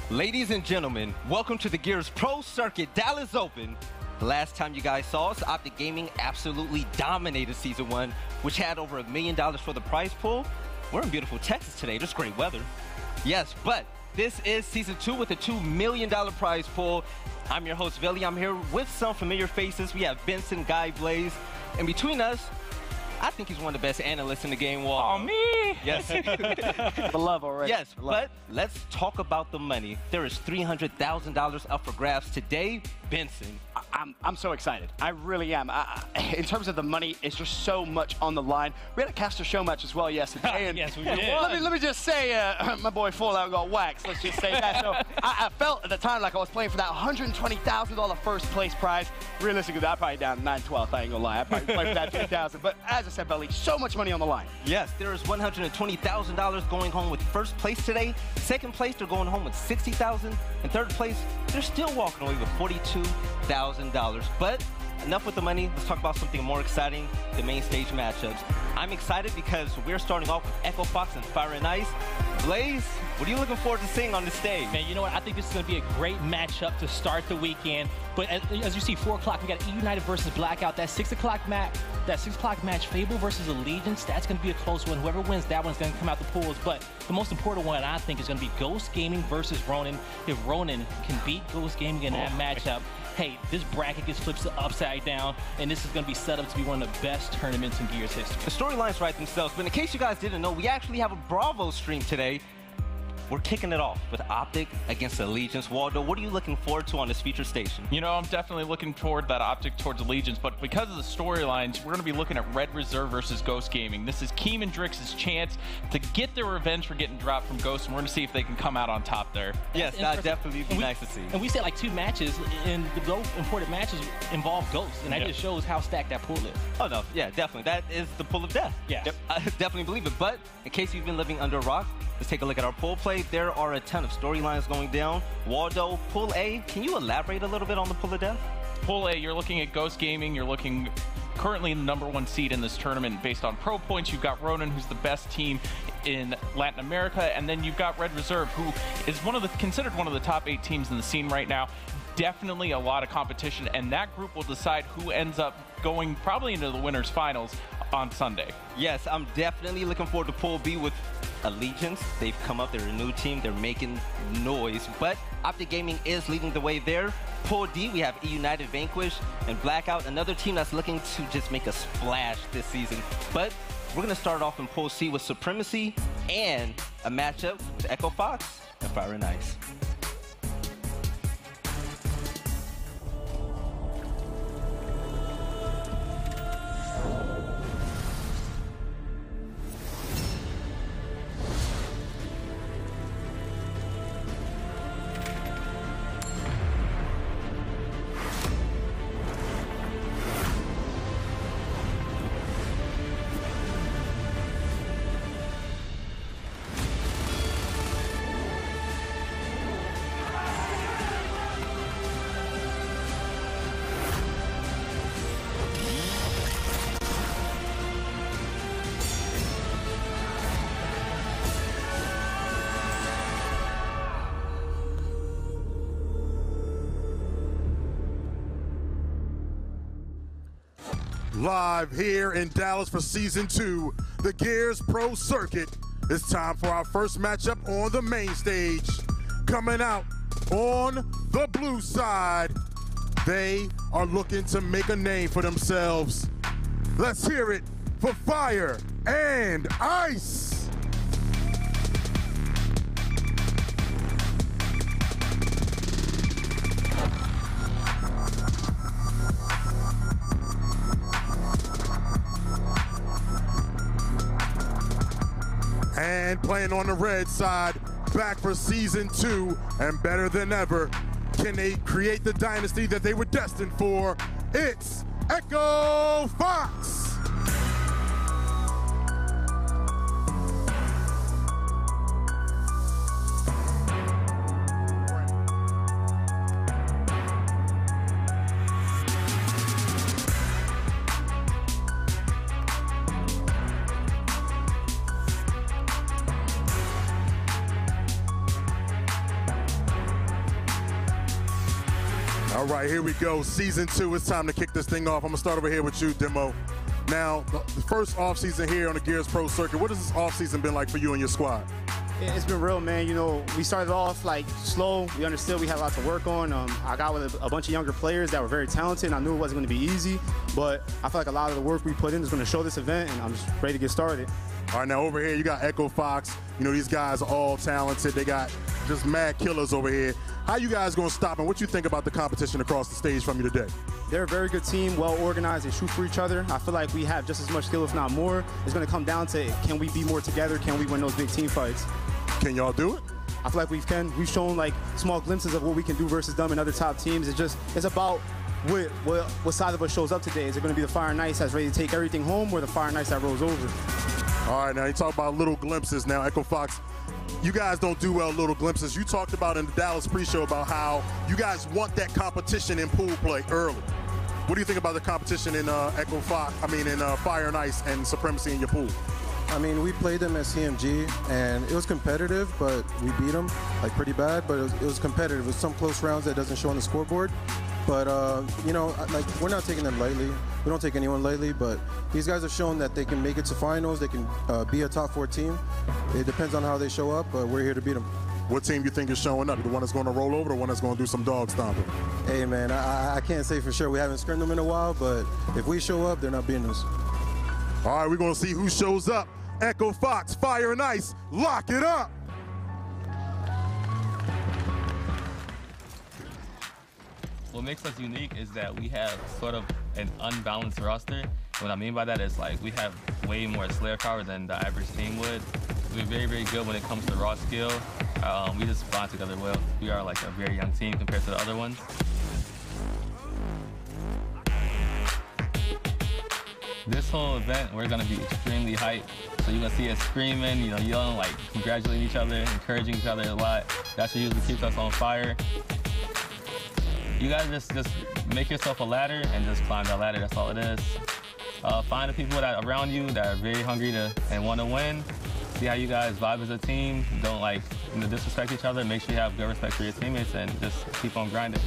Ladies and gentlemen, welcome to the Gears Pro Circuit Dallas Open. The last time you guys saw us, Optic Gaming absolutely dominated Season 1, which had over $1 million for the prize pool. We're in beautiful Texas today. There's great weather. Yes, but this is Season 2 with a $2 million prize pool. I'm your host, Veli. I'm here with some familiar faces. We have Benson, Guy, Blaze, and between us, I think he's one of the best analysts in the game. Oh, me? Yes. The love already. Yes, but let's talk about the money. There is $300,000 up for grabs today. Benson. I'm so excited. I really am. In terms of the money, it's just so much on the line. We had a caster show match as well yesterday. And yes, we did. Let me just say, my boy Fallout got waxed. Let's just say that. So I felt at the time like I was playing for that $120,000 first place prize. Realistically, I'm probably down 9/12. I ain't gonna lie. I probably played for that 10,000. But as I said, Belly, so much money on the line. Yes, there is $120,000 going home with first place today. Second place, they're going home with $60,000. And third place, they're still walking away with $42,000. But enough with the money. Let's talk about something more exciting, the main stage matchups. I'm excited because we're starting off with Echo Fox and Fire and Ice. Blaze, what are you looking forward to seeing on the stage? Man, you know what? I think this is going to be a great matchup to start the weekend. But as you see, 4 o'clock, we got E United versus Blackout. That 6 o'clock match, Fable versus Allegiance, that's going to be a close one. Whoever wins that one's going to come out the pools. But the most important one, I think, is going to be Ghost Gaming versus Ronin. If Ronin can beat Ghost Gaming in that matchup, hey, this bracket gets flipped upside down, and this is going to be set up to be one of the best tournaments in Gears history. The storylines write themselves, but in case you guys didn't know, we actually have a Bravo stream today. We're kicking it off with Optic against Allegiance. Waldo, what are you looking forward to on this featured station? You know, I'm definitely looking toward that Optic towards Allegiance, but because of the storylines, we're going to be looking at Red Reserve versus Ghost Gaming. This is Keem and Drix's chance to get their revenge for getting dropped from Ghost, and we're going to see if they can come out on top there. Yes, that'd definitely be nice to see. And we said like 2 matches, and those important matches involve Ghost, and that just shows how stacked that pool is. Oh, no, yeah, definitely. That is the pool of death. Yeah. Yep. I definitely believe it. But in case you've been living under a rock, let's take a look at our pool play. There are a ton of storylines going down. Waldo, Pool A, can you elaborate a little bit on the pool of death? Pool A, you're looking at Ghost Gaming. You're looking currently the #1 seed in this tournament based on pro points. You've got Ronin, who's the best team in Latin America, and then you've got Red Reserve, who is considered one of the top 8 teams in the scene right now. Definitely a lot of competition, and that group will decide who ends up going probably into the winners finals on Sunday. Yes, I'm definitely looking forward to Pool B with Allegiance. They've come up, they're a new team, they're making noise, but Optic Gaming is leading the way there. Pool D, we have E United, Vanquish, and Blackout, another team that's looking to just make a splash this season. But we're going to start off in Pool C with Supremacy and a matchup to Echo Fox and Fire and Ice. Live here in Dallas for Season 2, the Gears Pro Circuit. It's time for our first matchup on the main stage. Coming out on the blue side, they are looking to make a name for themselves. Let's hear it for Fire and Ice. And playing on the red side, back for Season 2, and better than ever, can they create the dynasty that they were destined for? It's Echo Fox! All right, here we go. Season 2. It's time to kick this thing off. I'm going to start over here with you, Demo. Now, the first offseason here on the Gears Pro Circuit, what has this offseason been like for you and your squad? Yeah, it's been real, man. You know, we started off like slow. We understood we had a lot to work on. I got with a bunch of younger players that were very talented. And I knew it wasn't going to be easy, but I feel like a lot of the work we put in is going to show this event, and I'm just ready to get started. All right, now over here you got Echo Fox. You know, these guys are all talented. They got just mad killers over here. How you guys going to stop, and what you think about the competition across the stage from you today? They're a very good team, well organized. They shoot for each other. I feel like we have just as much skill, if not more. It's going to come down to, can we be more together? Can we win those big team fights? Can y'all do it? I feel like we can. We've shown like small glimpses of what we can do versus them and other top teams. It's about what side of us shows up today. Is it going to be the Fire and Ice that's ready to take everything home, or the Fire and Ice that rolls over? All right, now you talk about little glimpses. Now, Echo Fox, you guys don't do well little glimpses. You talked about in the Dallas pre-show about how you guys want that competition in pool play early. What do you think about the competition in Fire and Ice and Supremacy in your pool? I mean, we played them at CMG, and it was competitive, but we beat them like pretty bad. But it was competitive. It was some close rounds that doesn't show on the scoreboard. But you know, like, we're not taking them lightly. We don't take anyone lightly. But these guys have shown that they can make it to finals. They can be a top 4 team. It depends on how they show up, but we're here to beat them. What team you think is showing up? The one that's going to roll over, or the one that's going to do some dog stomping? Hey, man, I can't say for sure. We haven't scrimmed them in a while, but if we show up, they're not beating us. All right, we're going to see who shows up. Echo Fox, Fire and Ice, lock it up. What makes us unique is that we have sort of an unbalanced roster. What I mean by that is, like, we have way more Slayer power than the average team would. We're very, very good when it comes to raw skill. We just bond together well. We are like a very young team compared to the other ones. This whole event, we're gonna be extremely hyped. So you're gonna see us screaming, you know, yelling, like congratulating each other, encouraging each other a lot. That's what usually keeps us on fire. You gotta just make yourself a ladder and just climb that ladder. That's all it is. Find the people that are around you that are very hungry and want to win. See how you guys vibe as a team. Don't disrespect each other. Make sure you have good respect for your teammates and just keep on grinding.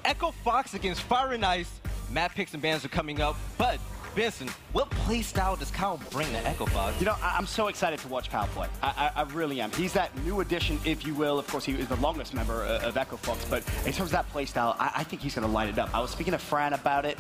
Echo Fox against Fire and Ice. Map picks and bans are coming up, but Benson, what play style does Kyle bring to Echo Fox? You know, I'm so excited to watch Kyle play. I really am. He's that new addition, if you will. Of course, he is the longest member of Echo Fox, but in terms of that play style, I think he's going to light it up. I was speaking to Fran about it,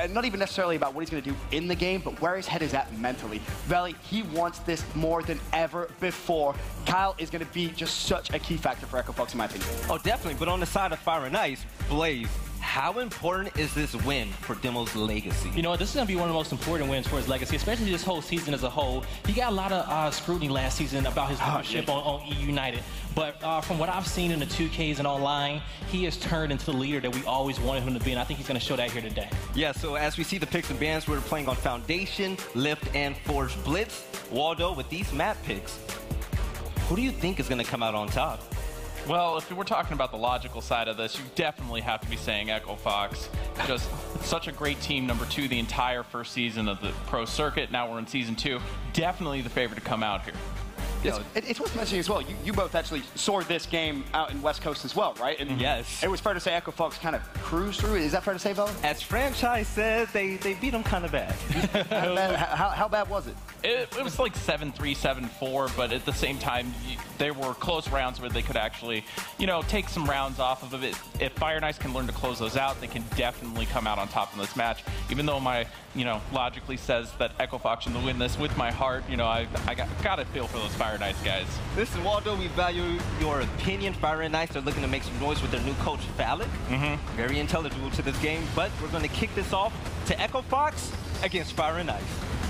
not even necessarily about what he's going to do in the game, but where his head is at mentally. Valley, he wants this more than ever before. Kyle is going to be just such a key factor for Echo Fox, in my opinion. Oh, definitely. But on the side of Fire and Ice, Blaze, how important is this win for Demo's legacy? You know, this is going to be one of the most important wins for his legacy, especially this whole season as a whole. He got a lot of scrutiny last season about his leadership on EU United. But from what I've seen in the 2Ks and online, he has turned into the leader that we always wanted him to be, and I think he's going to show that here today. Yeah, so as we see the picks and bans, we're playing on Foundation, Lift, and Forge Blitz. Waldo, with these map picks, who do you think is going to come out on top? Well, if we're talking about the logical side of this, you definitely have to be saying Echo Fox. Just such a great team, number 2 the entire first season of the pro circuit. Now we're in season 2. Definitely the favorite to come out here. It's worth mentioning as well, you both actually saw this game out in West Coast as well, right? And yes. It was fair to say Echo Fox kind of cruised through it. Is that fair to say, Vella? As franchise said, they beat them kind of bad. How bad was it? It was like 7-3, 7-4, but at the same time, there were close rounds where they could actually, you know, take some rounds off of it. If Fire and Ice can learn to close those out, they can definitely come out on top in this match. Even though my, logically says that Echo Fox should win this, with my heart, I gotta feel for those Fire and Ice guys. Listen, Waldo, we value your opinion. Fire and Ice are looking to make some noise with their new coach, Phallic. Very intelligible to this game, but we're going to kick this off to Echo Fox against Fire and Ice.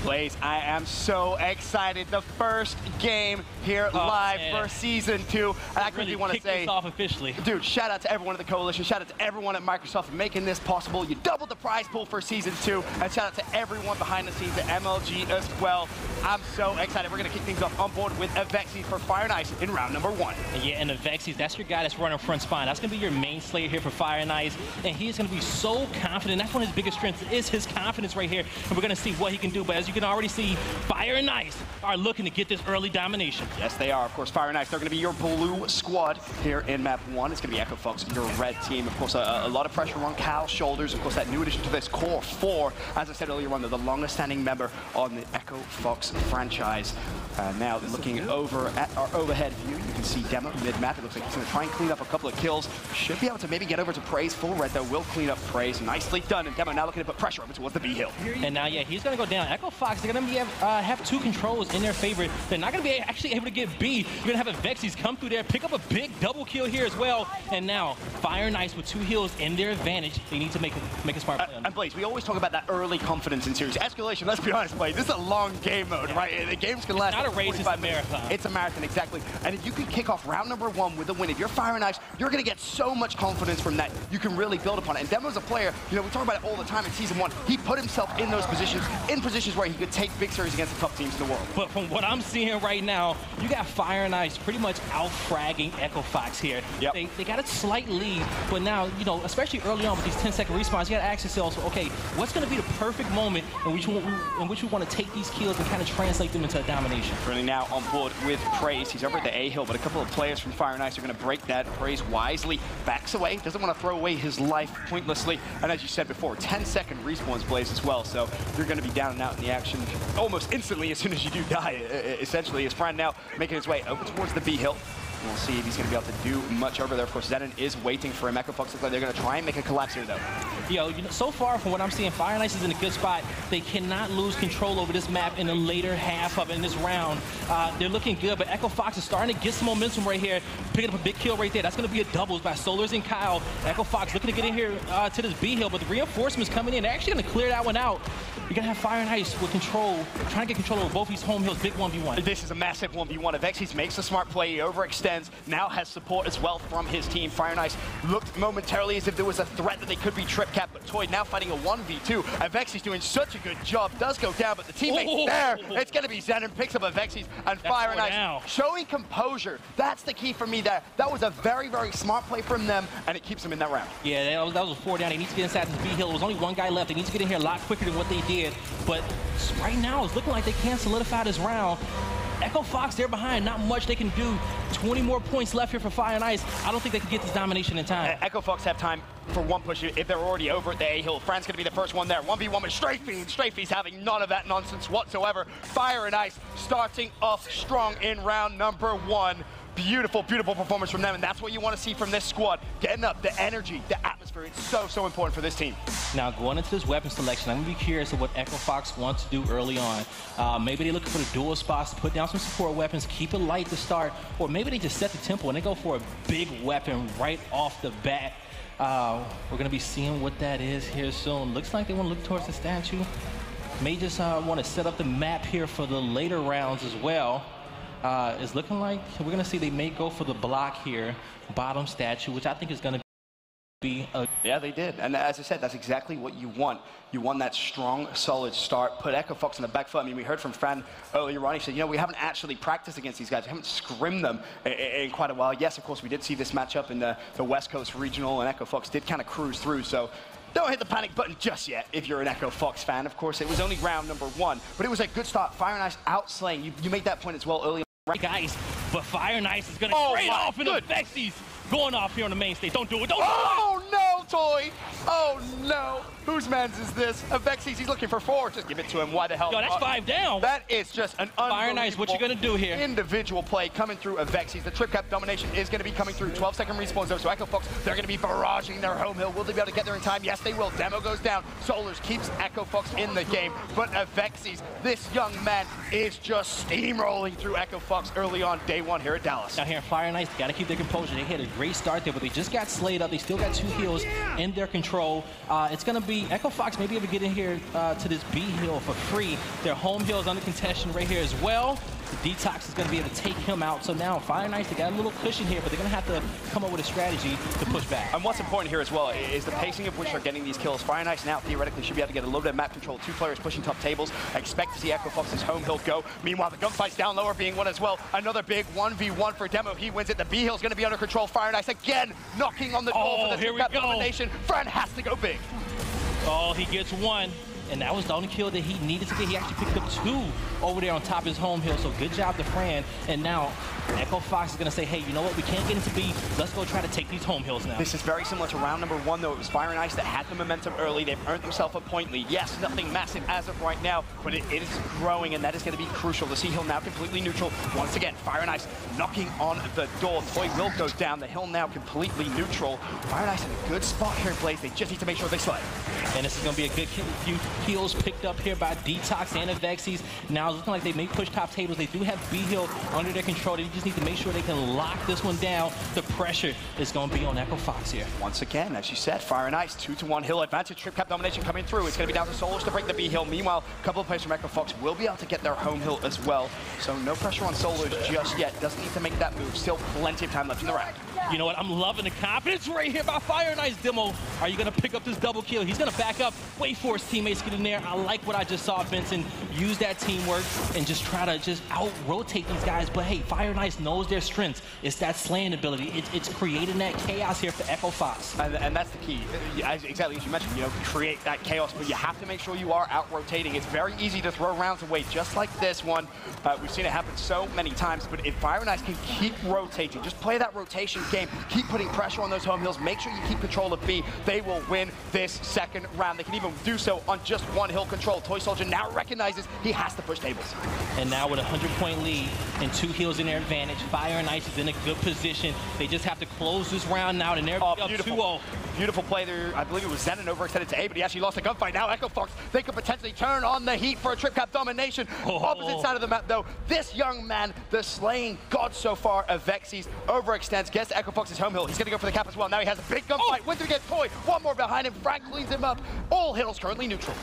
Blaze, I am so excited. The first game here live for season 2. I really want to say, this off officially. Dude, shout out to everyone at the Coalition. Shout out to everyone at Microsoft for making this possible. You doubled the prize pool for season 2. And shout out to everyone behind the scenes at MLG as well. I'm so excited. We're going to kick things off on board with Avexi for Fire and Ice in round number 1. Yeah, and Avexi, that's your guy that's running front spine. That's going to be your main slayer here for Fire and Ice. And he's going to be so confident. That's one of his biggest strengths is his confidence right here. And we're going to see what he can do. But as you can already see, Fire and Ice are looking to get this early domination. Yes, they are. Of course, Fire and Ice, they're going to be your blue squad here in map 1. It's going to be Echo Fox, your red team. Of course, a lot of pressure on Cal's shoulders. Of course, that new addition to this core 4, as I said earlier on, they're the longest standing member on the Echo Fox franchise. Now, looking over at our overhead view, you can see Demo mid-map. It looks like he's going to try and clean up a couple of kills. Should be able to maybe get over to Praise. Full red, though, will clean up Praise. Nicely done. And Demo now looking to put pressure over towards the B hill. And now, yeah, he's going to go down. Echo Fox, they're going to have 2 controls in their favor. They're not going to be actually able to get B. You're going to have a Vexies come through there, pick up a big double kill here as well. And now, Fire and Ice with 2 heals in their advantage. They need to make a smart play on And Blaze, we always talk about that early confidence in series. Escalation, let's be honest, Blaze, this is a long game mode, right? The games can last not a race, it's a marathon. It's a marathon, exactly. And if you can kick off round number 1 with a win, if you're Fire and Ice, you're going to get so much confidence from that. You can really build upon it. And Demo's a player, you know, we talk about it all the time in Season 1. He put himself in those positions, where he could take big series against the top teams in the world. But from what I'm seeing right now, you got Fire and Ice pretty much out-fragging Echo Fox here. Yep. They got a slight lead, but now, you know, especially early on with these 10-second respawns, you got to ask yourself, okay, what's going to be the perfect moment in which we want to take these kills and kind of translate them into a domination? Currently now on board with Praise. He's over at the A hill, but a couple of players from Fire and Ice are going to break that. Praise wisely backs away, doesn't want to throw away his life pointlessly. And as you said before, 10-second respawns, Blaze, as well. So you're going to be down and out in the action almost instantly as soon as you do die, essentially. His friend now making his way over towards the B hill. We'll see if he's going to be able to do much over there. Of course, Zenon is waiting for him. Echo Fox looks like they're going to try and make a collapse here, though. You know, so far from what I'm seeing, Fire and Ice is in a good spot. They cannot lose control over this map in the later half of it, in this round. They're looking good, but Echo Fox is starting to get some momentum right here, picking up a big kill right there. That's going to be a doubles by Solars and Kyle. Echo Fox looking to get in here to this B hill, but the reinforcements coming in. They're actually going to clear that one out. You're going to have Fire and Ice with control, trying to get control over both these home hills. Big 1v1. This is a massive 1v1. Vexies makes a smart play. He overextends. Now has support as well from his team. Fire and Ice looked momentarily as if there was a threat that they could be trip capped, but Toy now fighting a 1v2. And Vexies doing such a good job. Does go down, but the teammate's there. It's going to be Zenon, picks up a Vexies, and Fire and Ice showing composure. That's the key for me there. That was a very, very smart play from them, and it keeps them in that round. Yeah, that was a 4 down. They need to get inside this B hill. There was only 1 guy left. They need to get in here a lot quicker than what they did. But right now, it's looking like they can't solidify this round. Echo Fox, they're behind. Not much they can do. 20 more points left here for Fire and Ice. I don't think they can get this domination in time. Echo Fox have time for one push if they're already over at the A hill. Fran's going to be the first one there. 1v1 with Strafey. Strafey's having none of that nonsense whatsoever. Fire and Ice starting off strong in round number 1. Beautiful, beautiful performance from them, and that's what you want to see from this squad. Getting up, the energy, the atmosphere. It's so, so important for this team. Now, going into this weapon selection, I'm going to be curious of what Echo Fox wants to do early on. Maybe they're looking for the dual spots to put down some support weapons, keep it light to start, or maybe they just set the tempo and they go for a big weapon right off the bat. We're going to be seeing what that is here soon. Looks like they want to look towards the statue. May just want to set up the map here for the later rounds as well. It's looking like we're going to see they may go for the block here, bottom statue, which I think is going to be a... Yeah, they did. And as I said, that's exactly what you want. You want that strong, solid start. Put Echo Fox on the back foot. I mean, we heard from Fran earlier on. He said, you know, we haven't actually practiced against these guys. We haven't scrimmed them in quite a while. Yes, of course, we did see this matchup in the West Coast Regional, and Echo Fox did kind of cruise through. So don't hit the panic button just yet if you're an Echo Fox fan. Of course, it was only round number 1, but it was a good start. Fire and Ice outslaying. You made that point as well earlier. Right, guys, but Fire and Ice is going to straight off into the Vexies. Going off here on the main stage. Don't do it. Don't do it. Oh, no, Toy. Oh, no. Whose man's is this? A Vexies. He's looking for 4. Just give it to him. Why the hell? Yo, that's 5 down. That is just an unbelievable Fire and Ice, what you going to do here? Individual play coming through a Vexies. The trip cap domination is going to be coming through. 12-second respawns, though. So Echo Fox, they're going to be barraging their home hill. Will they be able to get there in time? Yes, they will. Demo goes down. Solars keeps Echo Fox in the game. But a Vexies, this young man is just steamrolling through Echo Fox early on day 1 here at Dallas. Now here in Fire and Ice, got to keep their composure. They had a great start there, but they just got slayed up. They still got 2 heals in their control. It's going to be Echo Fox may be able to get in here to this B hill for free. Their home hill is under contention right here as well. Detox is going to be able to take him out. So now Fire and Ice, they got a little cushion here, but they're going to have to come up with a strategy to push back. And what's important here as well is the pacing of which they're getting these kills. Fire and Ice now theoretically should be able to get a little bit of map control. 2 players pushing top tables. I expect to see Echo Fox's home hill go. Meanwhile, the gunfights down lower being won as well. Another big 1v1 for Demo. He wins it. The B hill's going to be under control. Fire and Ice again knocking on the door for the trip cap domination. Fran has to go big. Oh, he gets 1. And that was the only kill that he needed to get. He actually picked up 2 over there on top of his home hill. So good job to Fran. And now Echo Fox is going to say, hey, you know what? We can't get into B. Let's go try to take these home hills now. This is very similar to round number 1, though. It was Fire and Ice that had the momentum early. They've earned themselves a point lead. Yes, nothing massive as of right now, but it is growing, and that is going to be crucial. The C hill now completely neutral. Once again, Fire and Ice knocking on the door. Toy will go down. The hill now completely neutral. Fire and Ice in a good spot here, Blaze. They just need to make sure they slay. And this is going to be a good few kills picked up here by Detox and Avexies. Now, it's looking like they may push top tables. They do have B hill under their control. They just need to make sure they can lock this one down. The pressure is going to be on Echo Fox here. Once again, as you said, Fire and Ice, 2-to-1 hill advantage. Trip cap domination coming through. It's going to be down to Solos to break the B hill. Meanwhile, a couple of players from Echo Fox will be able to get their home hill as well. So no pressure on Solos just yet. Doesn't need to make that move. Still plenty of time left in the round. You know what? I'm loving the confidence right here by Fire and Ice. Demo, are you going to pick up this double kill? He's going to back up, wait for his teammates to get in there. I like what I just saw Benson use that teamwork and just try to just out-rotate these guys. But hey, Fire and Ice knows their strengths. It's that slaying ability. It's creating that chaos here for Echo Fox. And that's the key. Exactly as you mentioned, you know, create that chaos, but you have to make sure you are out-rotating. It's very easy to throw rounds away, just like this one. We've seen it happen so many times, but if Fire and Ice can keep rotating, just play that rotation game, keep putting pressure on those home hills, make sure you keep control of B, they will win this second round. They can even do so on just 1 hill control. Toy Soldier now recognizes he has to push tables. And now with a 100-point lead and 2 hills in their advantage, Fire and Ice is in a good position. They just have to close this round out, and they're up 2-0. Beautiful play there. I believe it was Zenon overextended to A, but he actually lost a gunfight. Now Echo Fox, they could potentially turn on the heat for a trip cap domination. Opposite side of the map, though, this young man, the slaying god so far, Avexies, overextends, gets to Echo Fox's home hill. He's going to go for the cap as well. Now he has a big gunfight. Wins against Toy. 1 more behind him. Frank cleans him up. All hills currently neutral.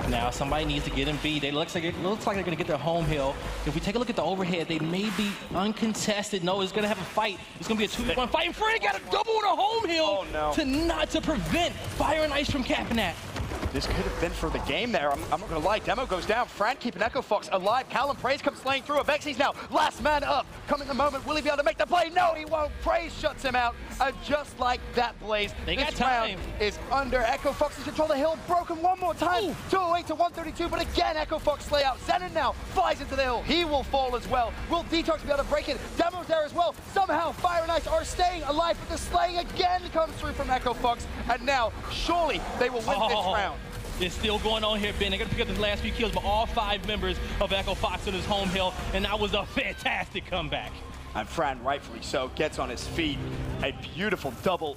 Now somebody needs to get in B. It looks like they're going to get their home hill. If we take a look at the overhead, they may be uncontested. No, it's going to have a fight. It's going to be a 2-1 fight. And Fred got a double on a home hill to prevent Fire and Ice from capping that. This could have been for the game there. I'm not going to lie. Demo goes down. Fran keeping Echo Fox alive. Callum Praise comes slaying through. Avexies now last man up. Coming the moment. Will he be able to make the play? No, he won't. Praise shuts him out. And just like that, Blaze, this round is under Echo Fox's control. The hill broken 1 more time. 208 to 132. But again, Echo Fox slay out. Zenon now flies into the hill. He will fall as well. Will Detox be able to break it? Demo's there as well. Somehow, Fire and Ice are staying alive. But the slaying again comes through from Echo Fox. And now, surely, they will win this round. It's still going on here, Ben. They're going to pick up the last few kills, but all 5 members of Echo Fox in his home hill, and that was a fantastic comeback. And Fran, rightfully so, gets on his feet. A beautiful double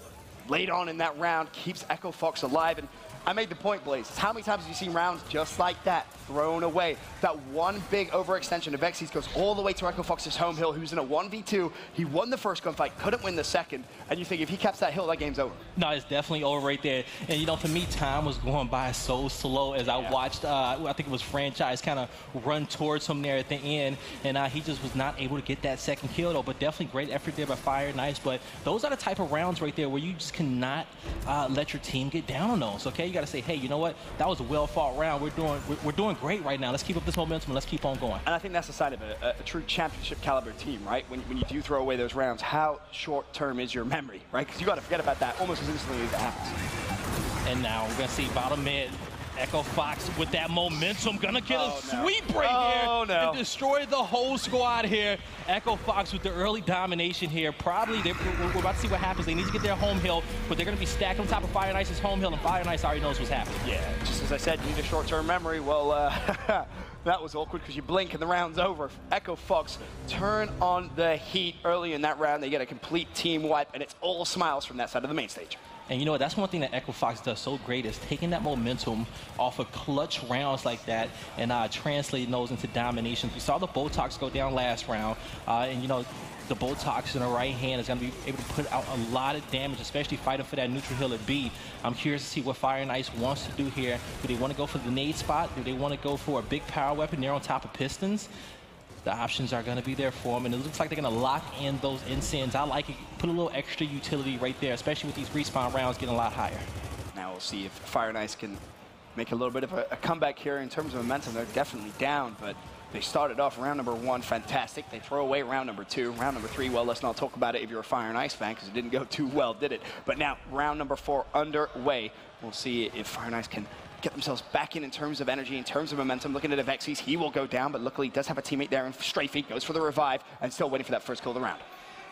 late on in that round, keeps Echo Fox alive. And I made the point, Blaze. How many times have you seen rounds just like that thrown away? That one big overextension of Avexies goes all the way to Echo Fox's home hill, who's in a 1v2. He won the first gunfight, couldn't win the second. And you think if he caps that hill, that game's over. No, it's definitely over right there. And, you know, for me, time was going by so slow as I watched, I think it was Franchise kind of run towards him there at the end. And he just was not able to get that second kill, though. But definitely great effort there by Fire and Ice. But those are the type of rounds right there where you just cannot let your team get down on those, okay? You got to say, hey, you know what? That was a well-fought round. We're doing great right now. Let's keep up this momentum and let's keep on going. And I think that's the sign of a true championship caliber team, right? When you do throw away those rounds, how short-term is your memory, right? Because you got to forget about that almost as instantly as it happens. And now we're going to see bottom mid. Echo Fox with that momentum, gonna get a sweep right here and destroy the whole squad here. Echo Fox with the early domination here. Probably, we're about to see what happens. They need to get their home hill, but they're gonna be stacked on top of Fire and Ice's home hill, and Fire and Ice already knows what's happening. Yeah, just as I said, you need a short-term memory. Well, that was awkward because you blink and the round's over. Echo Fox turn on the heat early in that round. They get a complete team wipe, and it's all smiles from that side of the main stage. And you know what, that's one thing that Echo Fox does so great is taking that momentum off of clutch rounds like that and translating those into dominations. We saw the Botox go down last round, and you know, the Botox in the right hand is going to be able to put out a lot of damage, especially fighting for that neutral hill at B. I'm curious to see what Fire and Ice wants to do here. Do they want to go for the nade spot? Do they want to go for a big power weapon there on top of Pistons? The options are going to be there for them, and it looks like they're going to lock in those incins. I like it. Put a little extra utility right there, especially with these respawn rounds getting a lot higher. Now we'll see if Fire and Ice can make a little bit of a comeback here in terms of momentum. They're definitely down, but they started off round number 1 fantastic. They throw away round number 2. Round number 3, well, let's not talk about it if you're a Fire and Ice fan, because it didn't go too well, did it? But now round number 4 underway. We'll see if Fire and Ice can get themselves back in terms of energy, in terms of momentum. Looking at Avexis, he will go down, but luckily he does have a teammate there, and Strafey goes for the revive and still waiting for that first kill of the round.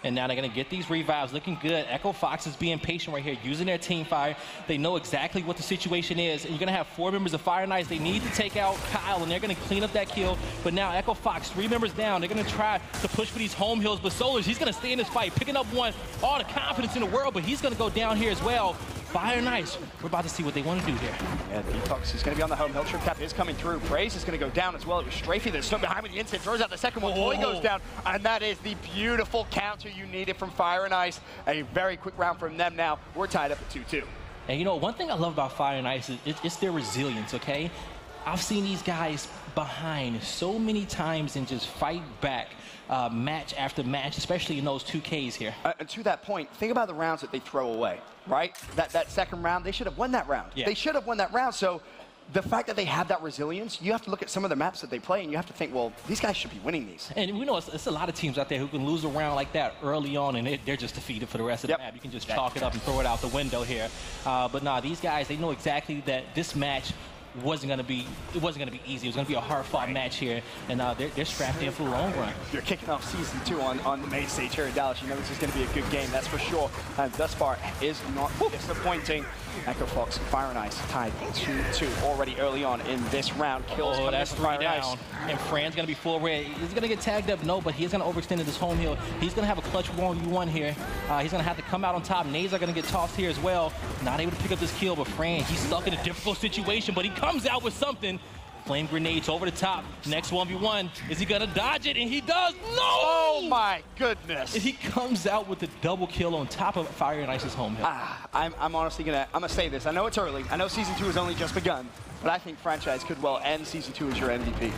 And now they're going to get these revives looking good. Echo Fox is being patient right here, using their team fire. They know exactly what the situation is. And you're going to have 4 members of Fire Knights. They need to take out Kyle, and they're going to clean up that kill. But now Echo Fox, 3 members down. They're going to try to push for these home hills. But Solars, he's going to stay in this fight, picking up one. All the confidence in the world, but he's going to go down here as well. Fire Knights, we're about to see what they want to do here. Yeah, Detox is going to be on the home hill. Trip Cap is coming through. Praise is going to go down as well. It was Strafey that stood behind with the instant, throws out the second one. Boy goes down, and that is the beautiful counter you needed from Fire and Ice. A very quick round from them now. We're tied up at 2-2. And you know, one thing I love about Fire and Ice is it's their resilience, okay? I've seen these guys behind so many times and just fight back match after match, especially in those 2Ks here. And to that point, think about the rounds that they throw away, right? That second round, they should have won that round. Yeah. They should have won that round. So the fact that they have that resilience, you have to look at some of the maps that they play, and you have to think, well, these guys should be winning these. And we know it's a lot of teams out there who can lose a round like that early on, and they're just defeated for the rest of the map. You can just chalk it up and throw it out the window here. But nah, these guys, they know exactly that this match wasn't going to be easy. It was going to be a hard-fought match here, and they're strapped in for the long run. You're kicking off season 2 on the main stage here in Dallas. You know this is going to be a good game, that's for sure. And thus far, is not disappointing. Echo Fox, Fire and Ice tied 2-2 already early on in this round. Kills coming that's in 3 Fire and down. Ice. And Fran's going to be full red. He's going to get tagged up, no, but he's going to overextend in this home hill. He's going to have a clutch 1v1 here. He's going to have to come out on top. Nades are going to get tossed here as well. Not able to pick up this kill, but Fran, he's stuck in a difficult situation, but he comes out with something. Flame grenades over the top. Next 1v1. Is he gonna dodge it? And he does. No! Oh my goodness. And he comes out with the double kill on top of Fire and Ice's home hill. I'm honestly gonna say this. I know it's early. I know season 2 has only just begun, but I think franchise could well end season 2 as your MVP.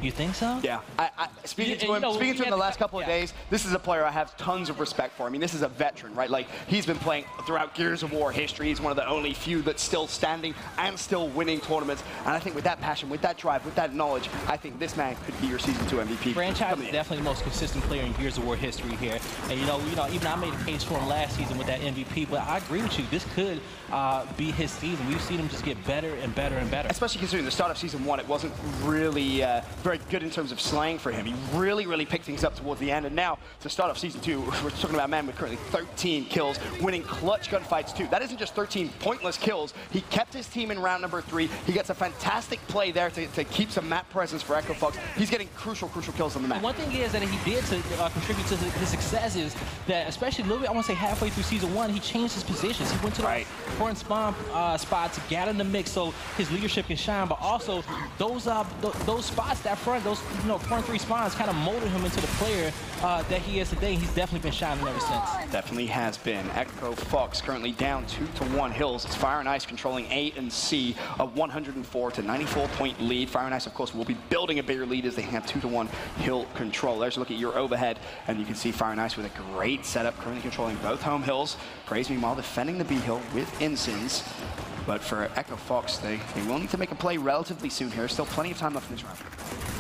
You think so? Yeah. Speaking to him the last couple of days, this is a player I have tons of respect for. I mean, this is a veteran, right? Like, he's been playing throughout Gears of War history. He's one of the only few that's still standing and still winning tournaments. And I think with that passion, with that drive, with that knowledge, I think this man could be your season 2 MVP. Franchise is definitely the most consistent player in Gears of War history here. And you know, even I made a case for him last season with that MVP, but I agree with you. This could be his season. We've seen him just get better and better and better. Especially considering the start of season 1, it wasn't really very good in terms of slang for him. He really picked things up towards the end, and now to start off season 2, we're talking about a man with currently 13 kills, winning clutch gunfights too. That isn't just 13 pointless kills. He kept his team in round number 3. He gets a fantastic play there to keep some map presence for Echo Fox. He's getting crucial kills on the map. And one thing is that he did to contribute to his success is that, especially a little bit, I want to say halfway through season 1, he changed his positions. He went to the front spawn spot to get in the mix so his leadership can shine, but also those spots, that front, those front 3 spawns kind of molded him into the player that he is today. He's definitely been shining ever since. Definitely has been. Echo Fox currently down 2-1 hills. It's Fire and Ice controlling A and C, a 104 to 94 point lead. Fire and Ice, of course, will be building a bigger lead as they have 2-1 hill control. There's a look at your overhead, and you can see Fire and Ice with a great setup, currently controlling both home hills. Praise meanwhile defending the B hill with Ensigns. But for Echo Fox, they will need to make a play relatively soon here. Still plenty of time left in this round.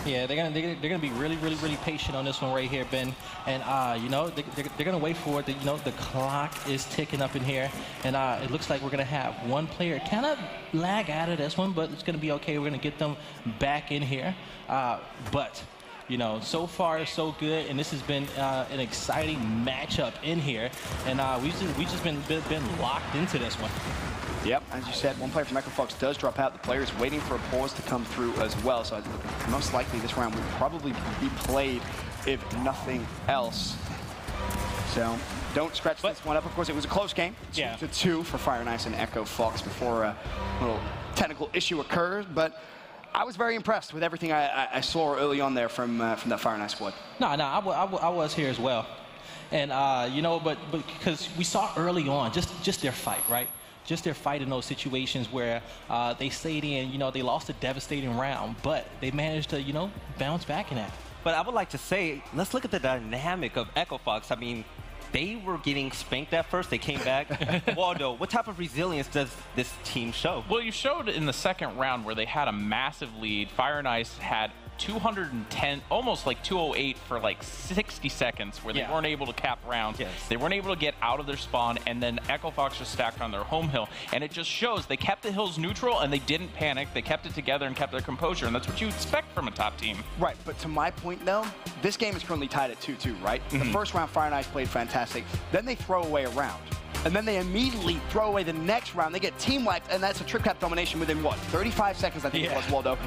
Yeah, they're gonna be really patient on this one right here, Ben. And they're gonna wait for it. The clock is ticking up in here, and it looks like we're gonna have one player kind of lag out of this one, but it's gonna be okay. We're gonna get them back in here. But so far so good, and this has been an exciting matchup in here, and we've just been locked into this one. Yep, as you said, one player from Echo Fox does drop out. The player is waiting for a pause to come through as well, so most likely this round will probably be played, if nothing else. So don't scratch this one up. Of course, it was a close game, 2-2 for Fire and Ice and Echo Fox before a little technical issue occurred, but I was very impressed with everything I saw early on there from that Fire and Ice squad. No, I was here as well, and but because we saw early on just their fight, right? Just their fight in those situations where they stayed in, they lost a devastating round, but they managed to, bounce back in that. But I would like to say, let's look at the dynamic of Echo Fox. I mean, they were getting spanked at first. They came back. Waldo, what type of resilience does this team show? Well, you showed in the second round where they had a massive lead. Fire and Ice had 210, almost like 208 for like 60 seconds where they weren't able to cap rounds. Yes. They weren't able to get out of their spawn, and then Echo Fox just stacked on their home hill. And it just shows they kept the hills neutral and they didn't panic. They kept it together and kept their composure, and that's what you expect from a top team. Right, but to my point though, this game is currently tied at 2-2, right? The first round, Fire and Ice played fantastic. Then they throw away a round. And then they immediately throw away the next round. They get team wiped, and that's a trip cap domination within, what, 35 seconds, I think it was, Waldo.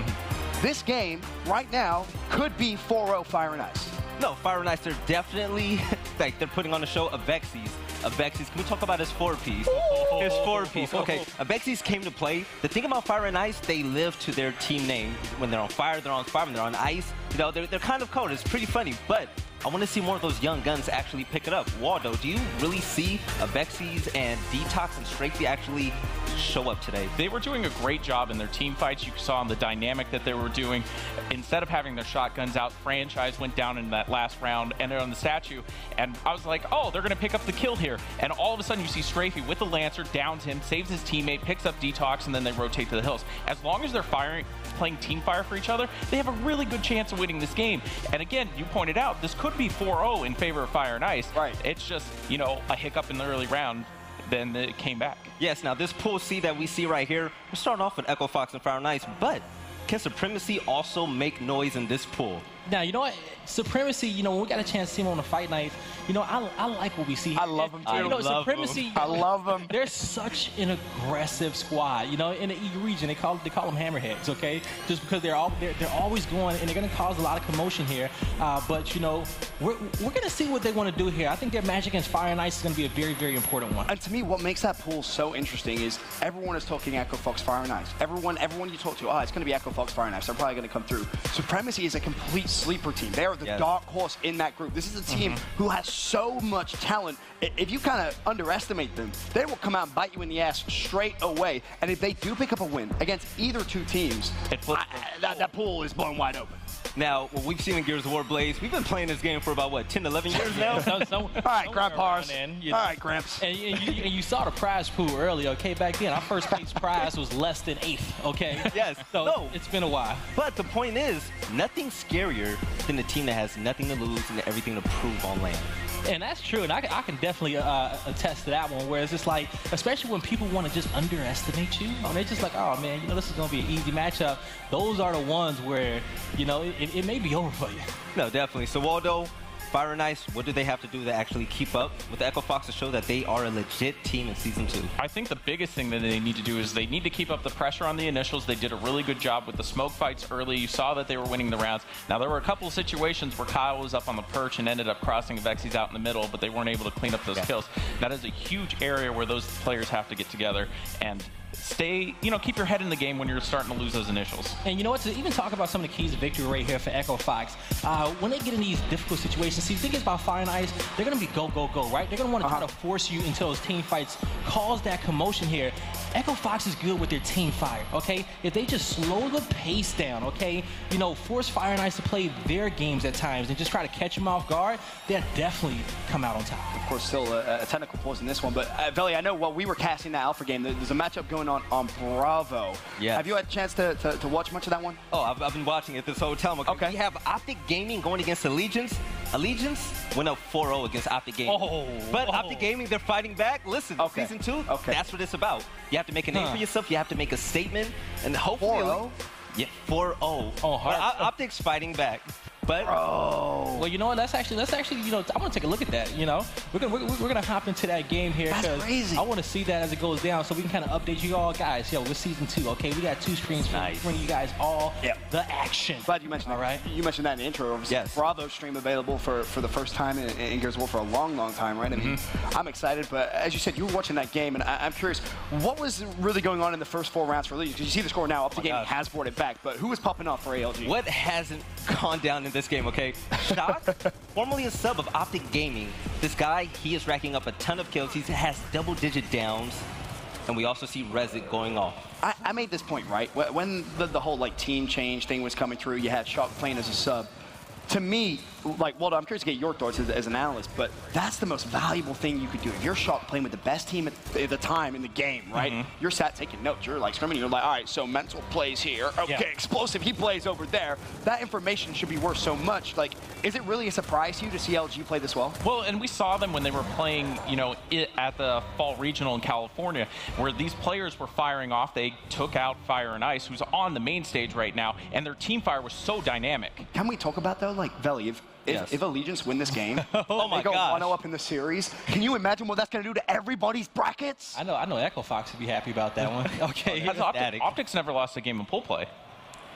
This game, right now, could be 4-0 Fire and Ice. No, Fire and Ice, they're definitely, like, they're putting on a show. Avexis, can we talk about his 4-piece? His 4-piece, okay. Avexis came to play. The thing about Fire and Ice, they live to their team name. When they're on fire, they're on fire. When they're on ice, you know, they're kind of cold. It's pretty funny, but I want to see more of those young guns actually pick it up. Waldo, do you really see Avexis and Detox and Strafey actually show up today? They were doing a great job in their team fights. You saw in the dynamic that they were doing. Instead of having their shotguns out, Franchise went down in that last round, ended on the statue, and I was like, oh, they're going to pick up the kill here. And all of a sudden you see Strafey with the Lancer, downs him, saves his teammate, picks up Detox, and then they rotate to the hills. As long as they're playing team fire for each other, they have a really good chance of winning this game. And again, you pointed out, this could be 4-0 in favor of Fire and Ice. Right. It's just, you know, a hiccup in the early round, then it came back. Yes, now this pool C that we see right here, we're starting off with Echo Fox and Fire and Ice, but can Supremacy also make noise in this pool? Now, you know what? Supremacy, you know, when we got a chance to see him on the fight night, you know, I like what we see. I love him too. You know, Supremacy, I love him. They're such an aggressive squad. You know, in the E region, they call them hammerheads. Okay, just because they're always going and they're going to cause a lot of commotion here. But you know, we're going to see what they want to do here. I think their match against Fire and Ice is going to be a very, very important one. And to me, what makes that pool so interesting is everyone is talking Echo Fox, Fire and Ice. Everyone you talk to, oh, it's going to be Echo Fox, Fire and Ice. They're probably going to come through. Supremacy is a complete sleeper team. They are the dark horse in that group. This is a team who has so much talent. If you kind of underestimate them, they will come out and bite you in the ass straight away. And if they do pick up a win against either two teams, that pool is blown wide open. Now, what we've seen in Gears of War Blaze, we've been playing this game for about, what, 10, 11 years now? All right, Grandpas. You know. All right, Gramps. And you saw the prize pool earlier, okay? Back then, our first place prize was less than 8th, okay? Yes. So it's been a while. But the point is, nothing scarier than a team that has nothing to lose and everything to prove on land. And that's true, and I can definitely attest to that one, where it's just like, especially when people want to just underestimate you, and they're just like, oh man, you know, this is going to be an easy matchup. Those are the ones where, you know, it may be over for you. No, definitely. So Waldo, Fire and Ice, what do they have to do to actually keep up with the Echo Fox to show that they are a legit team in Season 2? I think the biggest thing that they need to do is they need to keep up the pressure on the initials. They did a really good job with the smoke fights early. You saw that they were winning the rounds. Now, there were a couple of situations where Kyle was up on the perch and ended up crossing Avexis out in the middle, but they weren't able to clean up those kills. That is a huge area where those players have to get together and stay, you know, keep your head in the game when you're starting to lose those initials. And you know what, to even talk about some of the keys of victory right here for Echo Fox, when they get in these difficult situations, see, the thing is about Fire and Ice, they're going to be go, go, go, right? They're going to want to try to force you into those team fights, cause that commotion here. Echo Fox is good with their team fire, okay? If they just slow the pace down, okay, you know, force Fire and Ice to play their games at times and just try to catch them off guard, they'll definitely come out on top. Of course, still a technical pause in this one, but Veli, I know while we were casting that alpha game, there's a matchup going on Bravo. Yeah. Have you had a chance to watch much of that one? Oh, I've been watching it this whole time. Okay. We have Optic Gaming going against Allegiance. Allegiance went up 4-0 against Optic Gaming. But Optic Gaming, they're fighting back. Listen, Season 2, that's what it's about. You have to make a name for yourself. You have to make a statement. And hopefully... 4-0? Yeah, 4-0. Optic's fighting back. But well, you know what? That's actually, you know, I want to take a look at that. You know, we're gonna hop into that game here because I want to see that as it goes down, so we can kind of update you all, guys. Yo, we're Season 2. Okay, we got 2 screens for bring you guys all the action. Glad you mentioned that. All right, you mentioned that in the intro. Yes. Bravo stream available for the first time in Gears of War for a long, long time, right? I mean, I'm excited, but as you said, you were watching that game, and I'm curious, what was really going on in the first 4 rounds for Allegiance? Because you see the score now, Optic Gaming has brought it back, but who was popping off for ALG? What hasn't gone down in this game, okay? Shock, formerly a sub of Optic Gaming. This guy, he is racking up a ton of kills. He has double-digit downs. And we also see Resit going off. I made this point, right? When the whole like team change thing was coming through, you had Shock playing as a sub. to me, like, Waldo, I'm curious to get your thoughts as an analyst, but that's the most valuable thing you could do. If you're Shock playing with the best team at the time in the game, right? You're sat taking notes. You're like scrimming. You're like, all right, so mental plays here. Okay, explosive, he plays over there. That information should be worth so much. Like, is it really a surprise to you to see LG play this well? Well, and we saw them when they were playing, you know, at the Fall Regional in California, where these players were firing off. They took out Fire and Ice, who's on the main stage right now, and their team fire was so dynamic. Can we talk about, though, like, Veli, if Allegiance win this game, oh my they go gosh. 1-0 up in the series, can you imagine what that's going to do to everybody's brackets? I know Echo Fox would be happy about that one. Okay. Optics never lost a game in pool play.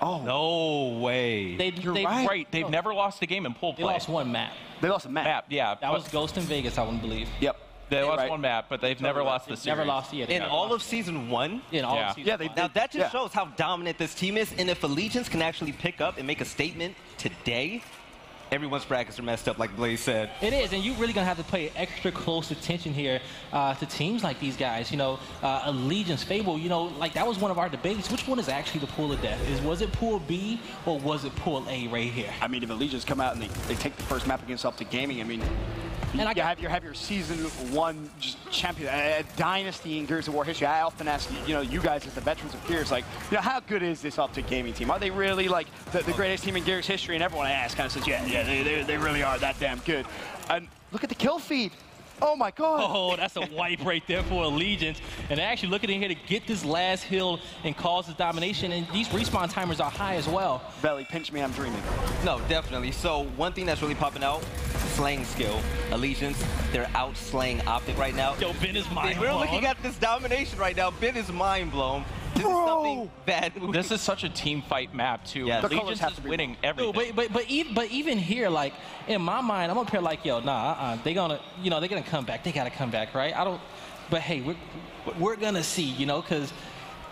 Oh. No way. You're right. They've never lost a game in pool play. They lost one map. They lost a map. Yeah. That was Ghost in Vegas, I wouldn't believe. Yep. They lost one map, but they've never lost the series. Never lost yet. In all of season 1? In all of season 1. Now that just shows how dominant this team is, and if Allegiance can actually pick up and make a statement today, everyone's brackets are messed up, like Blaze said. It is, and you're really going to have to pay extra close attention here to teams like these guys. You know, Allegiance, Fable, you know, like that was one of our debates. Which one is actually the pool of death? Was it Pool B or was it Pool A right here? I mean, if Allegiance come out and they take the first map against Optic Gaming, I mean, you have your season 1 just champion, a dynasty in Gears of War history. I often ask, you know, you guys as the veterans of Gears, like, you know, how good is this Optic Gaming team? Are they really like the greatest team in Gears history? And everyone I ask kind of says, yeah, they really are that damn good. And look at the kill feed. Oh my God. Oh, that's a wipe right there for Allegiance. And they're actually looking in here to get this last hill and cause this domination. And these respawn timers are high as well. Veli, pinch me, I'm dreaming. No, definitely. So one thing that's really popping out, slaying skill. Allegiance, they're out slaying Optic right now. Yo, Ben is mind blown. We're looking at this domination right now. Ben is mind blown. This is something that this is such a team fight map too. Yeah, Allegiance is winning everything. But even here, like in my mind, I'm up here like, yo, nah, they're gonna come back. They gotta come back, right? But hey, we're gonna see, you know, because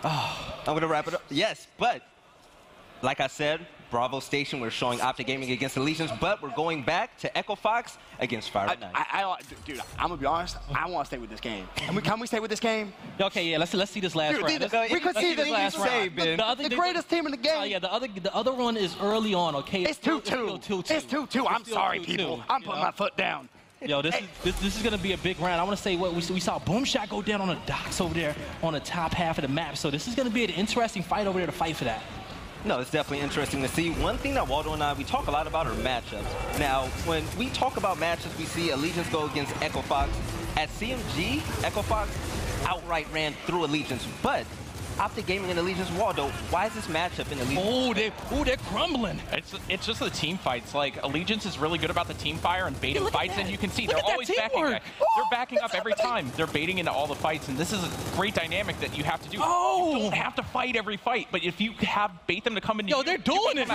I'm gonna wrap it up. Yes, but like I said, Bravo Station, we're showing Optic Gaming against Allegiance, but we're going back to Echo Fox against Fire and Ice. Dude, I'm gonna be honest. I want to stay with this game. Can we stay with this game? Okay, yeah. Let's see this last round. We could see this last round. The greatest team in the game. Yeah, the other one is early on. Okay, it's 2-2. It's 2-2. I'm sorry, people. I'm putting my foot down. Yo, this is gonna be a big round. I want to say what we saw Boom Shot go down on the docks over there on the top half of the map. So this is gonna be an interesting fight over there to fight for that. No, it's definitely interesting to see. One thing that Waldo and I, we talk a lot about are matchups. Now, when we talk about matchups, we see Allegiance go against Echo Fox. At CMG, Echo Fox outright ran through Allegiance, but Optic Gaming and Allegiance, Waldo, why is this matchup in Allegiance? They're crumbling. It's just the team fights. Like, Allegiance is really good about the team fire and baiting fights, and you can see they're always backing up. They're backing up every time. They're baiting into all the fights, and this is a great dynamic that you have to do. You don't have to fight every fight, but if you bait them to come in, they're doing it.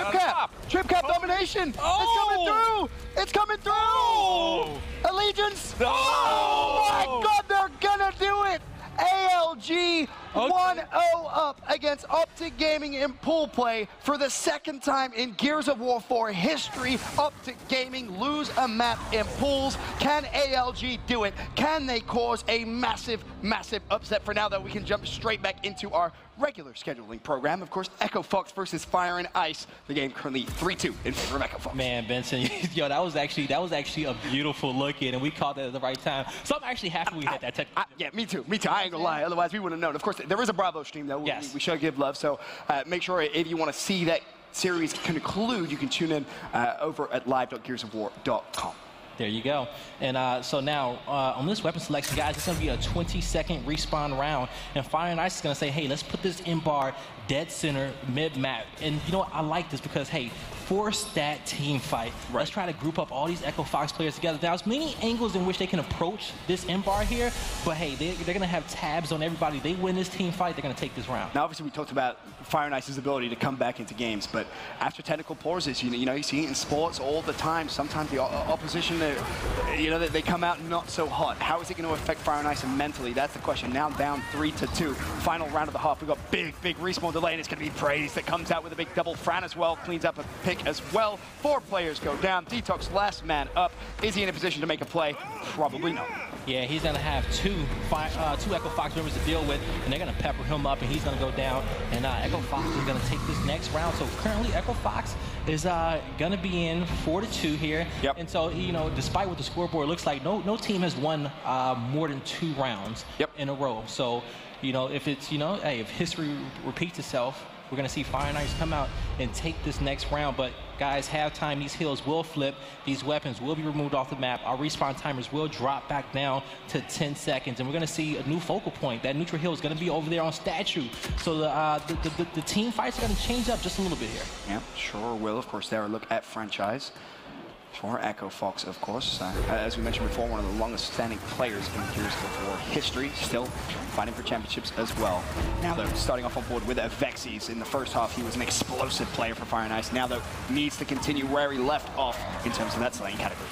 Trip cap domination. Oh. It's coming through. Allegiance. Oh my God, they're gonna do it. ALG 1-0 up against Optic Gaming in pool play for the second time in Gears of War 4 history. Optic Gaming lose a map in pools. Can ALG do it? Can they cause a massive, massive upset? For now, though, we can jump straight back into our regular scheduling program. Of course, Echo Fox versus Fire and Ice. The game currently 3-2 in favor of Echo Fox. Man, Benson, yo, that was actually a beautiful look in, and we caught that at the right time. So I'm actually happy we had that technical. Yeah, me too. I ain't gonna lie. Otherwise, we wouldn't have known. Of course, there is a Bravo stream though. Yes. We should give love. So make sure if you want to see that series conclude, you can tune in over at live.gearsofwar.com. There you go. And so now, on this weapon selection, guys, it's going to be a 20-second respawn round. And Fire and Ice is going to say, hey, let's put this in bar dead center mid-map. And you know what? I like this because, hey, force that team fight. Right. Let's try to group up all these Echo Fox players together. There's many angles in which they can approach this M-bar here, but hey, they're going to have tabs on everybody. They win this team fight, they're going to take this round. Now, obviously, we talked about Fire and Ice's ability to come back into games, but after technical pauses, you know, you see it in sports all the time. Sometimes the opposition, they come out not so hot. How is it going to affect Fire and Ice mentally? That's the question. Now down 3-2. Final round of the half. We've got big respawn delay, and it's going to be Praise that comes out with a big double. Fran as well cleans up a pick. break as well. 4 players go down. Detox last man up. Is he in a position to make a play? Probably not. Yeah, he's going to have two Echo Fox members to deal with, and they're going to pepper him up, and he's going to go down. And Echo Fox is going to take this next round. So currently, Echo Fox is going to be in 4-2 here. Yep. And so, you know, despite what the scoreboard looks like, no team has won more than 2 rounds in a row. So, you know, if it's, you know, hey, if history repeats itself, we're going to see Fire Knights come out and take this next round. But, guys, halftime, these hills will flip. These weapons will be removed off the map. Our respawn timers will drop back down to 10 seconds. And we're going to see a new focal point. That neutral hill is going to be over there on statue. So the team fights are going to change up just a little bit here. Yeah, sure will. Of course, there a look at franchise. For Echo Fox, of course. As we mentioned before, one of the longest standing players in Gears of War history, still fighting for championships as well. Now, though, starting off on board with Vexys. In the first half, he was an explosive player for Fire Knights. Now, though, needs to continue where he left off in terms of that slaying category.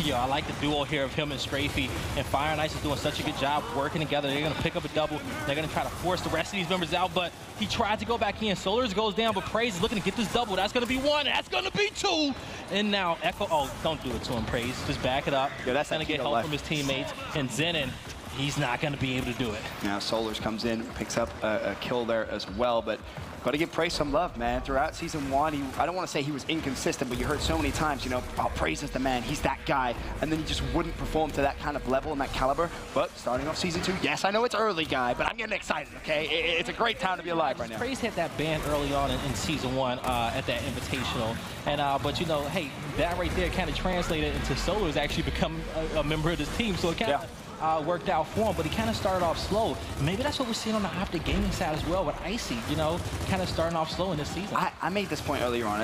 Yo, I like the duo here of him and Strafey, and Fire Knights is doing such a good job working together. They're going to pick up a double. They're going to try to force the rest of these members out, but he tried to go back in. Solars goes down, but Praise is looking to get this double. That's going to be 1. That's going to be 2. And now Echo, oh, don't do it to him, Praise. Just back it up. Yeah, that's going to get help from his teammates. And Zenon, he's not going to be able to do it. Now Solars comes in, picks up a kill there as well, but got to give Praise some love, man. Throughout Season 1, I don't want to say he was inconsistent, but you heard so many times, you know, oh, Praise is the man, he's that guy, and then he just wouldn't perform to that kind of level and that caliber. But starting off Season 2, yes, I know it's early, guy, but I'm getting excited, okay? It's a great time to be alive right now. Praise hit that ban early on in Season 1 at that Invitational, and but you know, hey, that right there kind of translated into Solars actually become a member of this team, so it kind of worked out for him, but he kind of started off slow. Maybe that's what we're seeing on the Optic Gaming side as well with Icy, you know, kind of starting off slow in this season. I made this point earlier on.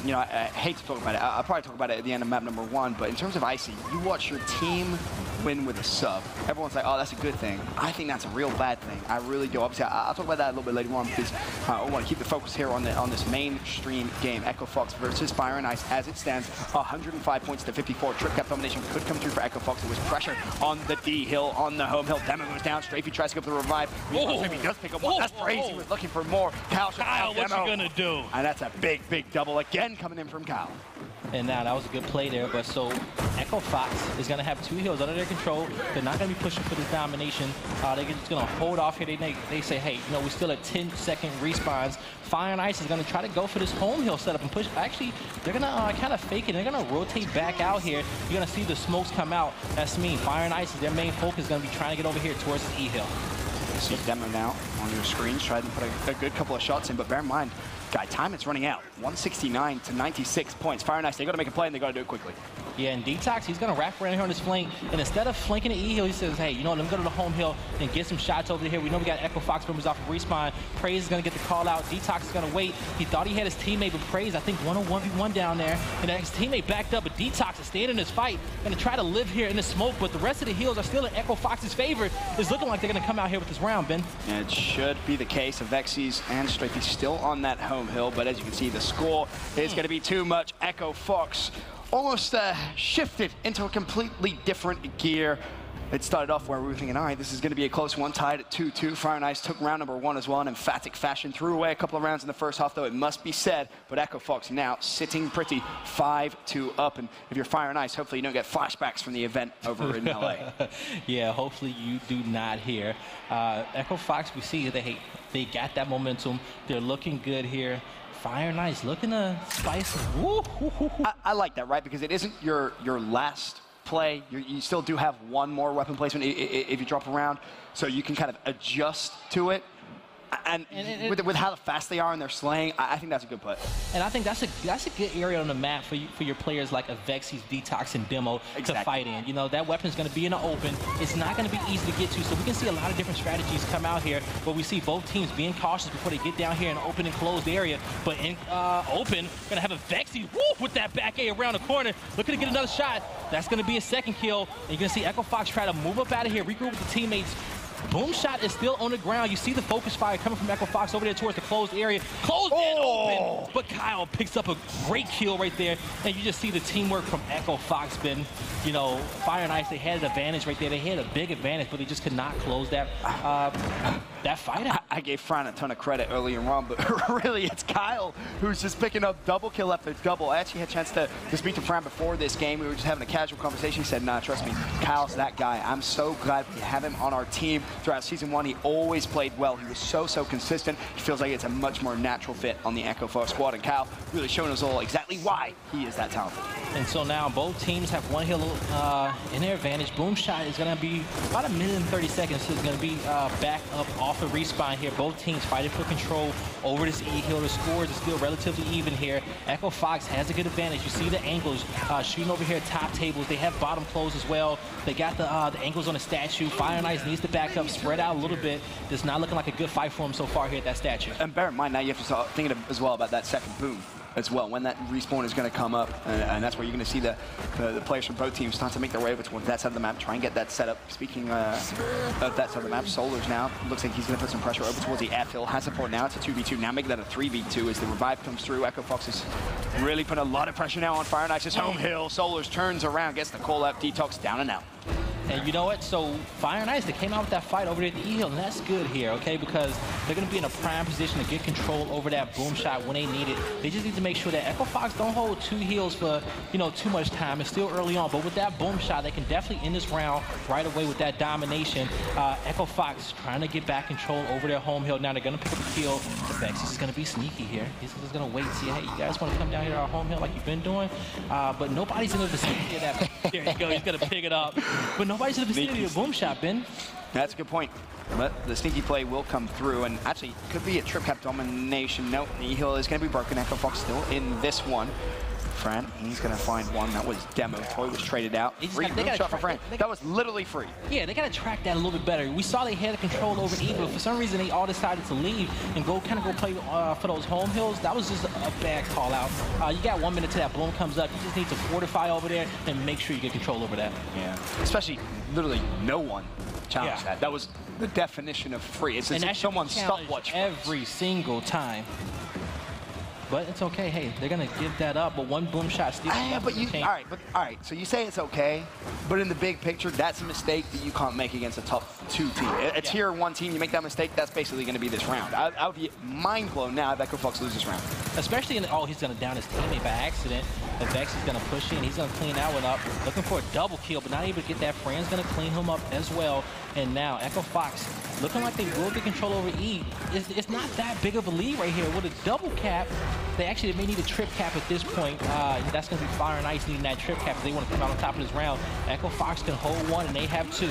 You know, I hate to talk about it. I'll probably talk about it at the end of map number 1, but in terms of Icy, you watch your team win with a sub. Everyone's like, oh, that's a good thing. I think that's a real bad thing. I really do. Obviously, I'll talk about that a little bit later on because I want to keep the focus here on this mainstream game. Echo Fox versus Fire and Ice as it stands. 105 points to 54. Trip cap domination could come through for Echo Fox. There was pressure on the D hill, on the home hill. Demo goes down. Strafey tries to go for the revive. Strafey does pick up one. That's crazy. He was looking for more. Kyle, what you gonna do? And that's a big, big double again coming in from Kyle. And now that was a good play there, but so Echo Fox is going to have 2 hills under their control. They're not going to be pushing for this domination. They're just going to hold off here. They say, hey, you know, we're still at 10-second respawns. Fire and Ice is going to try to go for this home hill setup and push. Actually, they're going to kind of fake it. They're going to rotate back out here. You're going to see the smokes come out. That's mean. Fire and Ice is their main focus is going to be trying to get over here towards this E hill. You see Demo now on your screens, trying to put a good couple of shots in, but bear in mind, guy, time is running out. 169 to 96 points. Fire and Ice, they got to make a play and they got to do it quickly. Yeah, and Detox, he's going to wrap around here on his flank, and instead of flanking the E-hill, he says, hey, you know what, let me go to the home hill and get some shots over here. We know we got Echo Fox members off of respawn. Praise is going to get the call out. Detox is going to wait. He thought he had his teammate, but Praise, I think, 1-on-1v1 down there, and his teammate backed up, but Detox is staying in his fight, going to try to live here in the smoke, but the rest of the hills are still in Echo Fox's favor. It's looking like they're going to come out here with this round, Ben. And it should be the case of Vexys and Strafey still on that home hill, but as you can see, the score is going to be too much. Echo Fox almost shifted into a completely different gear. It started off where we were thinking, all right, this is going to be a close one, tied at 2-2. Fire and Ice took round number 1 as well in emphatic fashion. Threw away a couple of rounds in the first half, though, it must be said. But Echo Fox now sitting pretty 5-2 up. And if you're Fire and Ice, hopefully you don't get flashbacks from the event over in LA. Yeah, hopefully you do not here. Echo Fox, we see they got that momentum. They're looking good here. Fire and Ice looking to spice it. Woo, woo, woo, woo. I like that, right? Because it isn't your last play. You still do have one more weapon placement if you drop around, so you can kind of adjust to it. And with how fast they are in their slaying, I think that's a good play. And I think that's a good area on the map for your players like Vexys, Detox, and Demo to fight in. You know, that weapon's going to be in the open. It's not going to be easy to get to, so we can see a lot of different strategies come out here where we see both teams being cautious before they get down here in an open and closed area. But in open, going to have a Vexy with that back A around the corner, looking to get another shot. That's going to be a second kill. And you're going to see Echo Fox try to move up out of here, regroup with the teammates. Boom shot is still on the ground. You see the focus fire coming from Echo Fox over there towards the closed area. Closed and open. But Kyle picks up a great kill right there. And you just see the teamwork from Echo Fox, Ben. You know, Fire and Ice, they had an advantage right there. They had a big advantage, but they just could not close that. that fight out. I gave Fran a ton of credit earlier on, but really it's Kyle who's just picking up double kill after double. I actually had a chance to speak to Fran before this game. We were just having a casual conversation. He said, nah, trust me, Kyle's that guy. I'm so glad we have him on our team throughout Season 1. He always played well. He was so consistent. He feels like it's a much more natural fit on the Echo Fox squad, and Kyle really showing us all exactly why he is that talented. And so now both teams have one hill in their advantage. Boom shot is going to be about 1 minute and 30 seconds. So it's going to be back up off the respawn here. Both teams fighting for control over this E hill. The scores are still relatively even here. Echo Fox has a good advantage. You see the angles shooting over here, top tables. They have bottom close as well. They got the angles on the statue. Fire and Ice needs to back up, spread out a little bit. It's not looking like a good fight for him so far here at that statue. And bear in mind, now you have to start thinking as well about that second boom as well, when that respawn is going to come up, and that's where you're going to see the players from both teams start to make their way over towards that side of the map, try and get that set up. Speaking of that side of the map, Solar's now looks like he's going to put some pressure over towards the air hill. Has support now. It's a 2v2. Now make that a 3v2 as the revive comes through. Echo Fox is really putting a lot of pressure now on Fire and Ice's home hill. Solar's turns around, gets the call out. Detox down and out. And you know what? So Fire and Ice, they came out with that fight over there at the E-Hill, and that's good here, okay? Because they're going to be in a prime position to get control over that boom shot when they need it. They just need to make sure that Echo Fox don't hold 2 heals for, you know, too much time. It's still early on, but with that boom shot, they can definitely end this round right away with that domination. Echo Fox trying to get back control over their home hill. Now they're going to pick up the kill. The Vexus is going to be sneaky here. He's just going to wait and see, hey, you guys want to come down here to our home hill like you've been doing? But nobody's in the vicinity of that. There you go. He's going to pick it up. But nobody's in the vicinity of boom shot, Ben. That's a good point. But the sneaky play will come through, and actually could be a trip cap domination. Nope, the E-Hill is going to be broken. Echo Fox still in this one. Fran, he's going to find one. That was demo. Toy was traded out. Free boom shot for Fran. That was literally free. Yeah, they got to track that a little bit better. We saw they had control over E, but for some reason they all decided to leave and go play for those home hills. That was just a bad call out. You got 1 minute till that bloom comes up. You just need to fortify over there and make sure you get control over that. Yeah, especially literally no one challenged that. That was the definition of free. It's someone's stopwatch every single time. But it's okay. Hey, they're gonna give that up. But one boom shot still. All right. So you say it's okay, but in the big picture, that's a mistake that you can't make against a top 2 team. A tier 1 team, you make that mistake, that's basically going to be this round. I would be mind blown now if Echo Fox loses this round. Especially in he's gonna down his teammate by accident. The Vex is gonna push in. He's gonna clean that one up. Looking for a double kill, but not able to get that. Fran's gonna clean him up as well. And now Echo Fox looking like they will get control over E. It's not that big of a lead right here. With a double cap, they actually may need a trip cap at this point. That's going to be Fire and Ice needing that trip cap if they want to come out on top of this round. Echo Fox can hold 1, and they have 2.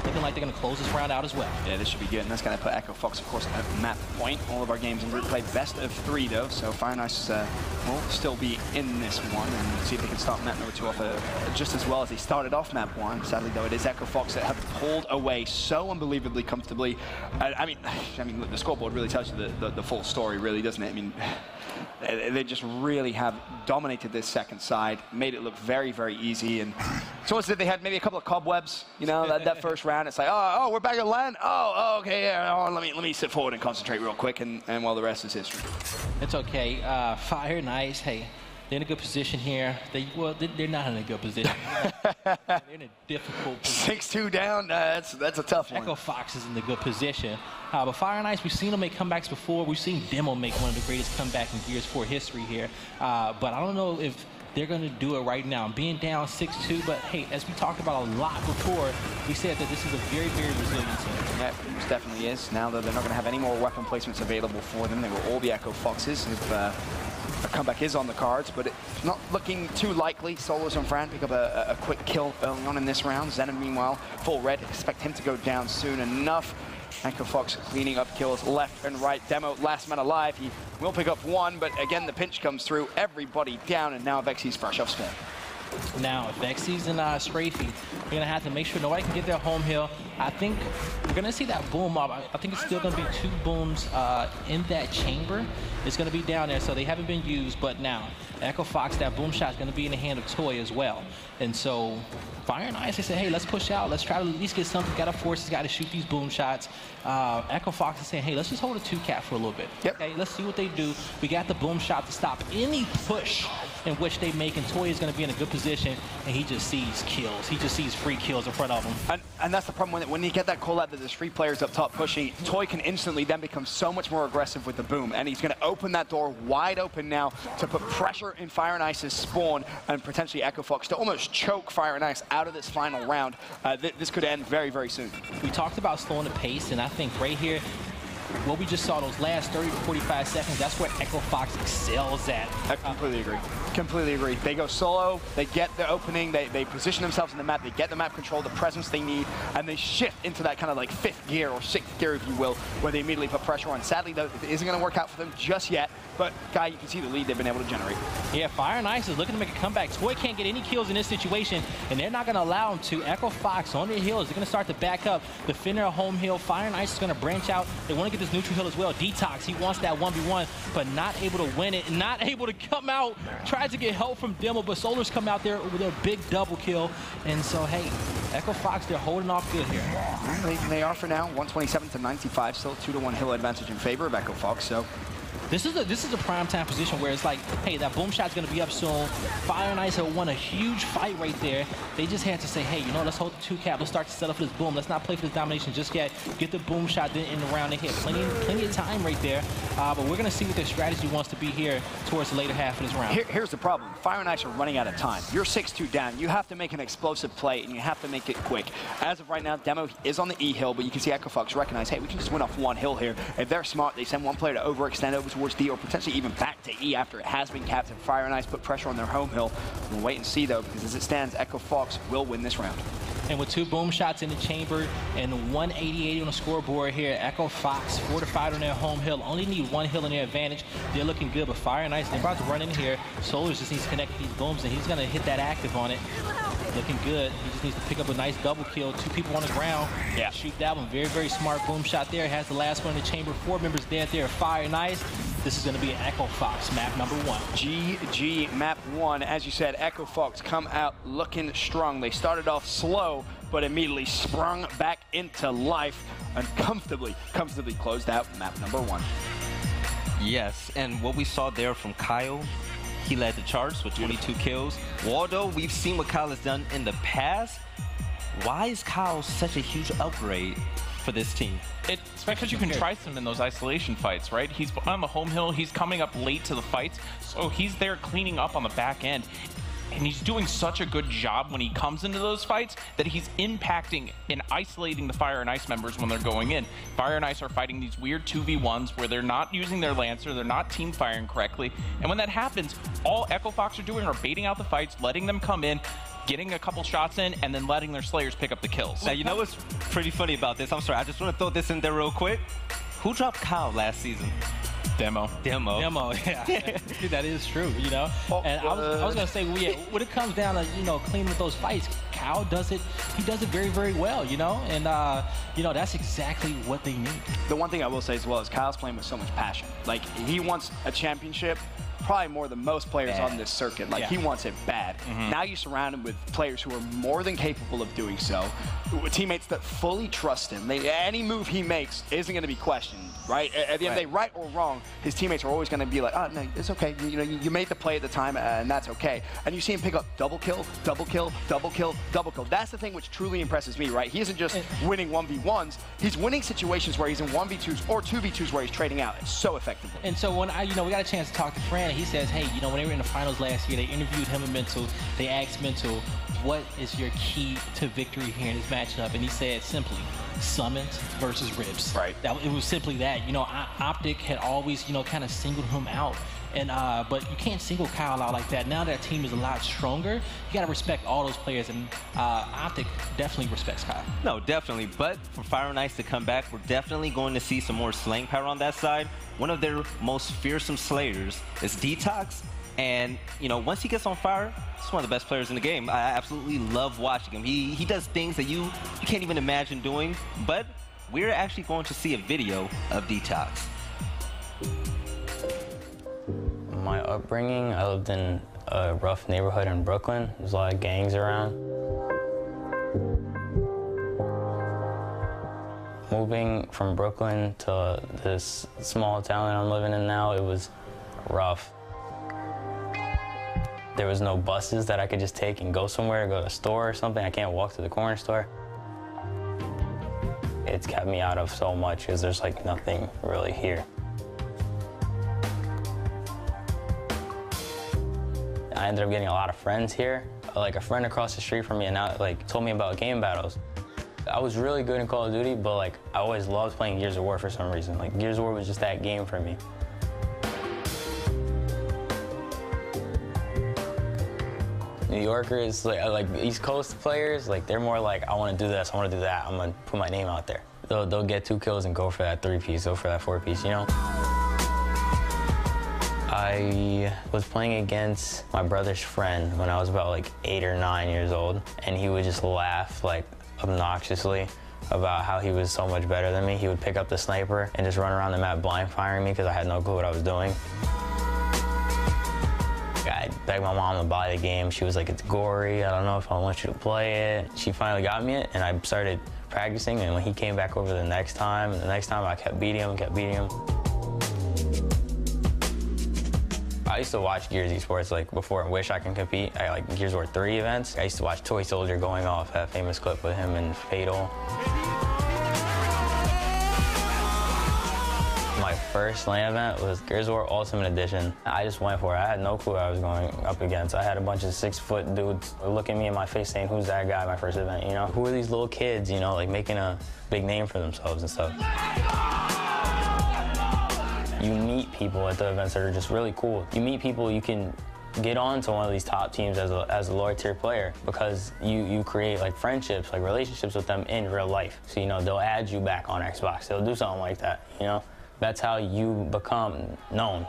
Looking like they're going to close this round out as well. Yeah, this should be good, and that's going to put Echo Fox, of course, at map point. All of our games in group play best of 3, though, so Fire and Ice will still be in this one, and see if they can start map number 2 off just as well as they started off map 1. Sadly, though, it is Echo Fox that have pulled away so unbelievably comfortably. I mean, look, the scoreboard really tells you the full story, really, doesn't it? I mean, they just really have dominated this second side, made it look very, very easy. And so they had maybe a couple of cobwebs, you know, that first round. It's like, oh, we're back at land. Oh, okay, yeah. Let me sit forward and concentrate real quick, and while the rest is history. It's okay. Fire and Ice, hey. They're in a good position here. They're not in a good position. They're in a difficult position. 6-2 down, that's a tough one. Echo Fox is in a good position. But Fire and Ice, we've seen them make comebacks before. We've seen Demo make one of the greatest comebacks in Gears 4 history here. But I don't know if they're going to do it right now. Being down 6-2, but hey, as we talked about a lot before, we said that this is a very, very resilient team. Yeah, it definitely is. Now that they're not going to have any more weapon placements available for them, they will all be Echo Foxes. If a comeback is on the cards, but it's not looking too likely. Solos and Fran pick up a quick kill early on in this round. Zenon, meanwhile, full red. Expect him to go down soon enough. Echo Fox cleaning up kills left and right. Demo, last man alive. He will pick up 1, but again, the pinch comes through. Everybody down, and now Vexy's fresh off spin. Now, Vexy's and Strafey, we're going to have to make sure nobody can get their home hill. I think we're going to see that boom up. I think it's still going to be 2 booms in that chamber. It's going to be down there, so they haven't been used. But now, Echo Fox, that boom shot is going to be in the hand of Toy as well. And so, Fire and Ice, they said, hey, let's push out. Let's try to at least get something. Got to force this guy to shoot these boom shots. Echo Fox is saying, hey, let's just hold a 2 cap for a little bit. Yep. Okay, let's see what they do. We got the boom shot to stop any push in which they make, and Toy is going to be in a good position, and he just sees kills. He just sees free kills in front of him. And that's the problem when you get that call out that there's 3 players up top pushing, Toy can instantly then become so much more aggressive with the boom, and he's going to open that door wide open now to put pressure in Fire and Ice's spawn and potentially Echo Fox to almost choke Fire and Ice out of this final round. This could end very, very soon. We talked about slowing the pace, and I think right here, what we just saw those last 30 to 45 seconds, that's where Echo Fox excels at. I completely agree. Completely agree. They go solo, they get the opening, they position themselves in the map, they get the map control, the presence they need, and they shift into that kind of like 5th gear or 6th gear, if you will, where they immediately put pressure on. Sadly, though, it isn't going to work out for them just yet, but, Guy, you can see the lead they've been able to generate. Yeah, Fire and Ice is looking to make a comeback. Toy can't get any kills in this situation, and they're not going to allow him to. Echo Fox on their heels. They're going to start to back up. Defender a home hill. Fire and Ice is going to branch out. They want to get this neutral hill as well. Detox, he wants that 1v1, but not able to win it, not able to come out. Tries to get help from Demo, but Solar's come out there with a big double kill. And so, hey, Echo Fox, they're holding off good here. They are for now, 127 to 95, still 2-1 hill advantage in favor of Echo Fox, so. This is a prime time position where it's like, hey, that boom shot's gonna be up soon. Fire and Ice have won a huge fight right there. They just had to say, hey, you know, let's hold the 2-cap. Let's start to set up for this boom. Let's not play for this domination just yet. Get the boom shot then in the round. They had plenty of time right there. But we're gonna see what their strategy wants to be here towards the later half of this round. Here's the problem. Fire and Ice are running out of time. You're 6-2 down. You have to make an explosive play, and you have to make it quick. As of right now, Demo is on the E hill, but you can see Echo Fox recognize, hey, we can just win off 1 hill here. If they're smart, they send 1 player to overextend over towards D or potentially even back to E after it has been capped, and Fire and Ice put pressure on their home hill. We'll wait and see, though, because as it stands, Echo Fox will win this round. And with 2 boom shots in the chamber and 180 on the scoreboard here, Echo Fox fortified on their home hill. Only need 1 hill in their advantage. They're looking good, but Fire and Ice, they're about to run in here. Solars just needs to connect these booms, and he's going to hit that active on it. Looking good. He just needs to pick up a nice double kill. 2 people on the ground. Yeah. Shoot that one. Very, very smart boom shot there. Has the last one in the chamber. 4 members dead there. Fire and Ice. This is going to be an Echo Fox map number 1. GG map 1. As you said, Echo Fox come out looking strong. They started off slow, but immediately sprung back into life and comfortably closed out map number 1. Yes, and what we saw there from Kyle, he led the charts with 22 kills. Waldo, we've seen what Kyle has done in the past. Why is Kyle such a huge upgrade for this team? It's because you can try some in those isolation fights, right? He's on the home hill, he's coming up late to the fights, so he's there cleaning up on the back end. And he's doing such a good job when he comes into those fights that he's impacting and isolating the Fire and Ice members when they're going in. Fire and Ice are fighting these weird 2v1s where they're not using their Lancer, they're not team firing correctly. And when that happens, all Echo Fox are doing are baiting out the fights, letting them come in, getting a couple shots in, and then letting their Slayers pick up the kills. Now, you know what's pretty funny about this? I'm sorry, I just want to throw this in there real quick. Who dropped Kyle last season? Demo, yeah. That is true, you know. And I was gonna say, well, yeah, when it comes down to, you know, cleaning with those fights, Kyle does it. He does it very, very well, you know. And you know, that's exactly what they need. The one thing I will say as well is Kyle's playing with so much passion. Like, he wants a championship, probably more than most players on this circuit. Like, he wants it bad. Now you surround him with players who are more than capable of doing so, teammates that fully trust him. Any move he makes isn't going to be questioned, right? At the end of the day, right or wrong, his teammates are always going to be like, oh, no, it's okay. You know, you made the play at the time, and that's okay. And you see him pick up double kill, double kill, double kill, double kill. That's the thing which truly impresses me, right? He isn't just winning 1v1s. He's winning situations where he's in 1v2s or 2v2s where he's trading out. It's so effective. And so when we got a chance to talk to Fran, he says, hey, you know, when they were in the finals last year, they interviewed him and Mental. They asked Mental, what is your key to victory here in this matchup? And he said simply, summons versus ribs. Right. It was simply that. You know, Optic had always, you know, kind of singled him out. And but you can't single Kyle out like that. Now that team is a lot stronger, you got to respect all those players, and Optic definitely respects Kyle. No, definitely. But for Fire and Ice to come back, we're definitely going to see some more slaying power on that side. One of their most fearsome Slayers is Detox. And, you know, once he gets on fire, he's one of the best players in the game. I absolutely love watching him. He does things that you can't even imagine doing. But we're actually going to see a video of Detox. My upbringing, I lived in a rough neighborhood in Brooklyn. There's a lot of gangs around. Moving from Brooklyn to this small town that I'm living in now, it was rough. There was no buses that I could just take and go somewhere, go to a store or something. I can't walk to the corner store. It's kept me out of so much because there's like nothing really here. I ended up getting a lot of friends here. Like a friend across the street from me and now like told me about game battles. I was really good in Call of Duty, but like I always loved playing Gears of War for some reason. Like Gears of War was just that game for me. New Yorkers, like East Coast players, like they're more like, I want to do this, I want to do that, I'm going to put my name out there. They'll get 2 kills and go for that 3-piece, go for that 4-piece, you know? I was playing against my brother's friend when I was about like 8 or 9 years old, and he would just laugh like obnoxiously about how he was so much better than me. He would pick up the sniper and just run around the map blind firing me because I had no clue what I was doing. I begged my mom to buy the game. She was like, it's gory, I don't know if I want you to play it. She finally got me it, and I started practicing, and when he came back over the next time, I kept beating him, I used to watch Gears Esports like before and wish I can compete. I like Gears War 3 events. I used to watch Toy Soldier going off, that famous clip with him and Fatal. My first LAN event was Gears of War Ultimate Edition. I just went for it. I had no clue what I was going up against. I had a bunch of 6-foot dudes looking me in my face saying, who's that guy, my first event, you know? Who are these little kids, you know, like making a big name for themselves and stuff. You meet people at the events that are just really cool. You meet people you can get on to one of these top teams as a lower tier player because you create like friendships, like relationships with them in real life. So, you know, they'll add you back on Xbox. They'll do something like that, you know? That's how you become known.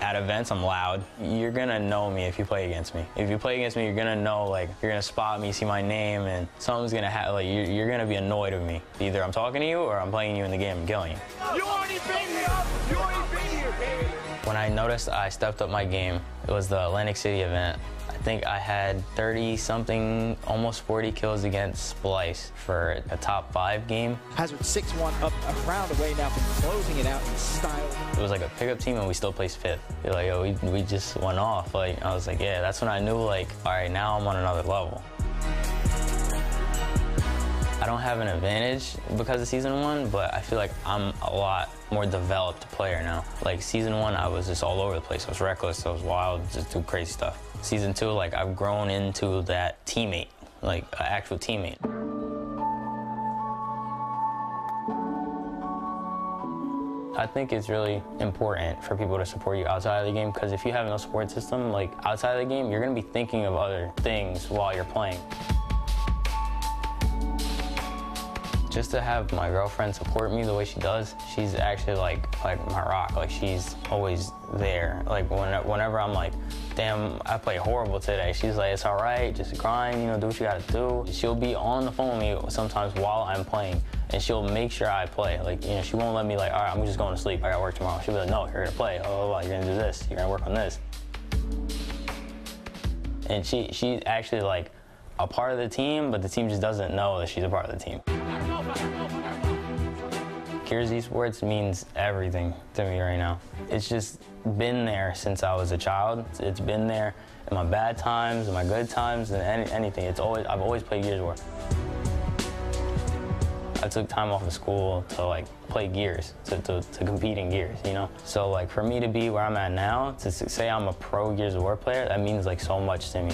At events, I'm loud. You're gonna know me if you play against me. If you play against me, you're gonna know, like, you're gonna spot me, see my name, and something's gonna happen. Like, you're gonna be annoyed with me. Either I'm talking to you or I'm playing you in the game and killing you. You already been here! You already been here, baby! When I noticed I stepped up my game, it was the Atlantic City event. I think I had 30-something, almost 40 kills against Splice for a top 5 game. Hazard 6-1 up a round away now from closing it out in style. It was like a pickup team and we still placed 5th. They're like, yo, we just went off. Like, I was like, yeah, that's when I knew, like, all right, now I'm on another level. I don't have an advantage because of Season 1, but I feel like I'm a lot more developed player now. Like Season 1, I was just all over the place. I was reckless, I was wild, just do crazy stuff. Season 2, like I've grown into that teammate, like an actual teammate. I think it's really important for people to support you outside of the game because if you have no support system, like outside of the game, you're gonna be thinking of other things while you're playing. Just to have my girlfriend support me the way she does, she's actually like my rock. Like she's always there. Like whenever I'm like, damn, I played horrible today. She's like, it's all right, just grind, you know, do what you gotta do. She'll be on the phone with me sometimes while I'm playing, and she'll make sure I play. Like, you know, she won't let me like, all right, I'm just going to sleep, I got work tomorrow. She'll be like, no, you're gonna play, oh, you're gonna do this, you're gonna work on this. And she's actually like a part of the team, but the team just doesn't know that she's a part of the team. Gears Esports means everything to me right now. It's just been there since I was a child. It's been there in my bad times, in my good times, and anything. I've always played Gears War. I took time off of school to like play Gears, to compete in Gears, you know? So like for me to be where I'm at now, to say I'm a pro Gears of War player, that means like so much to me.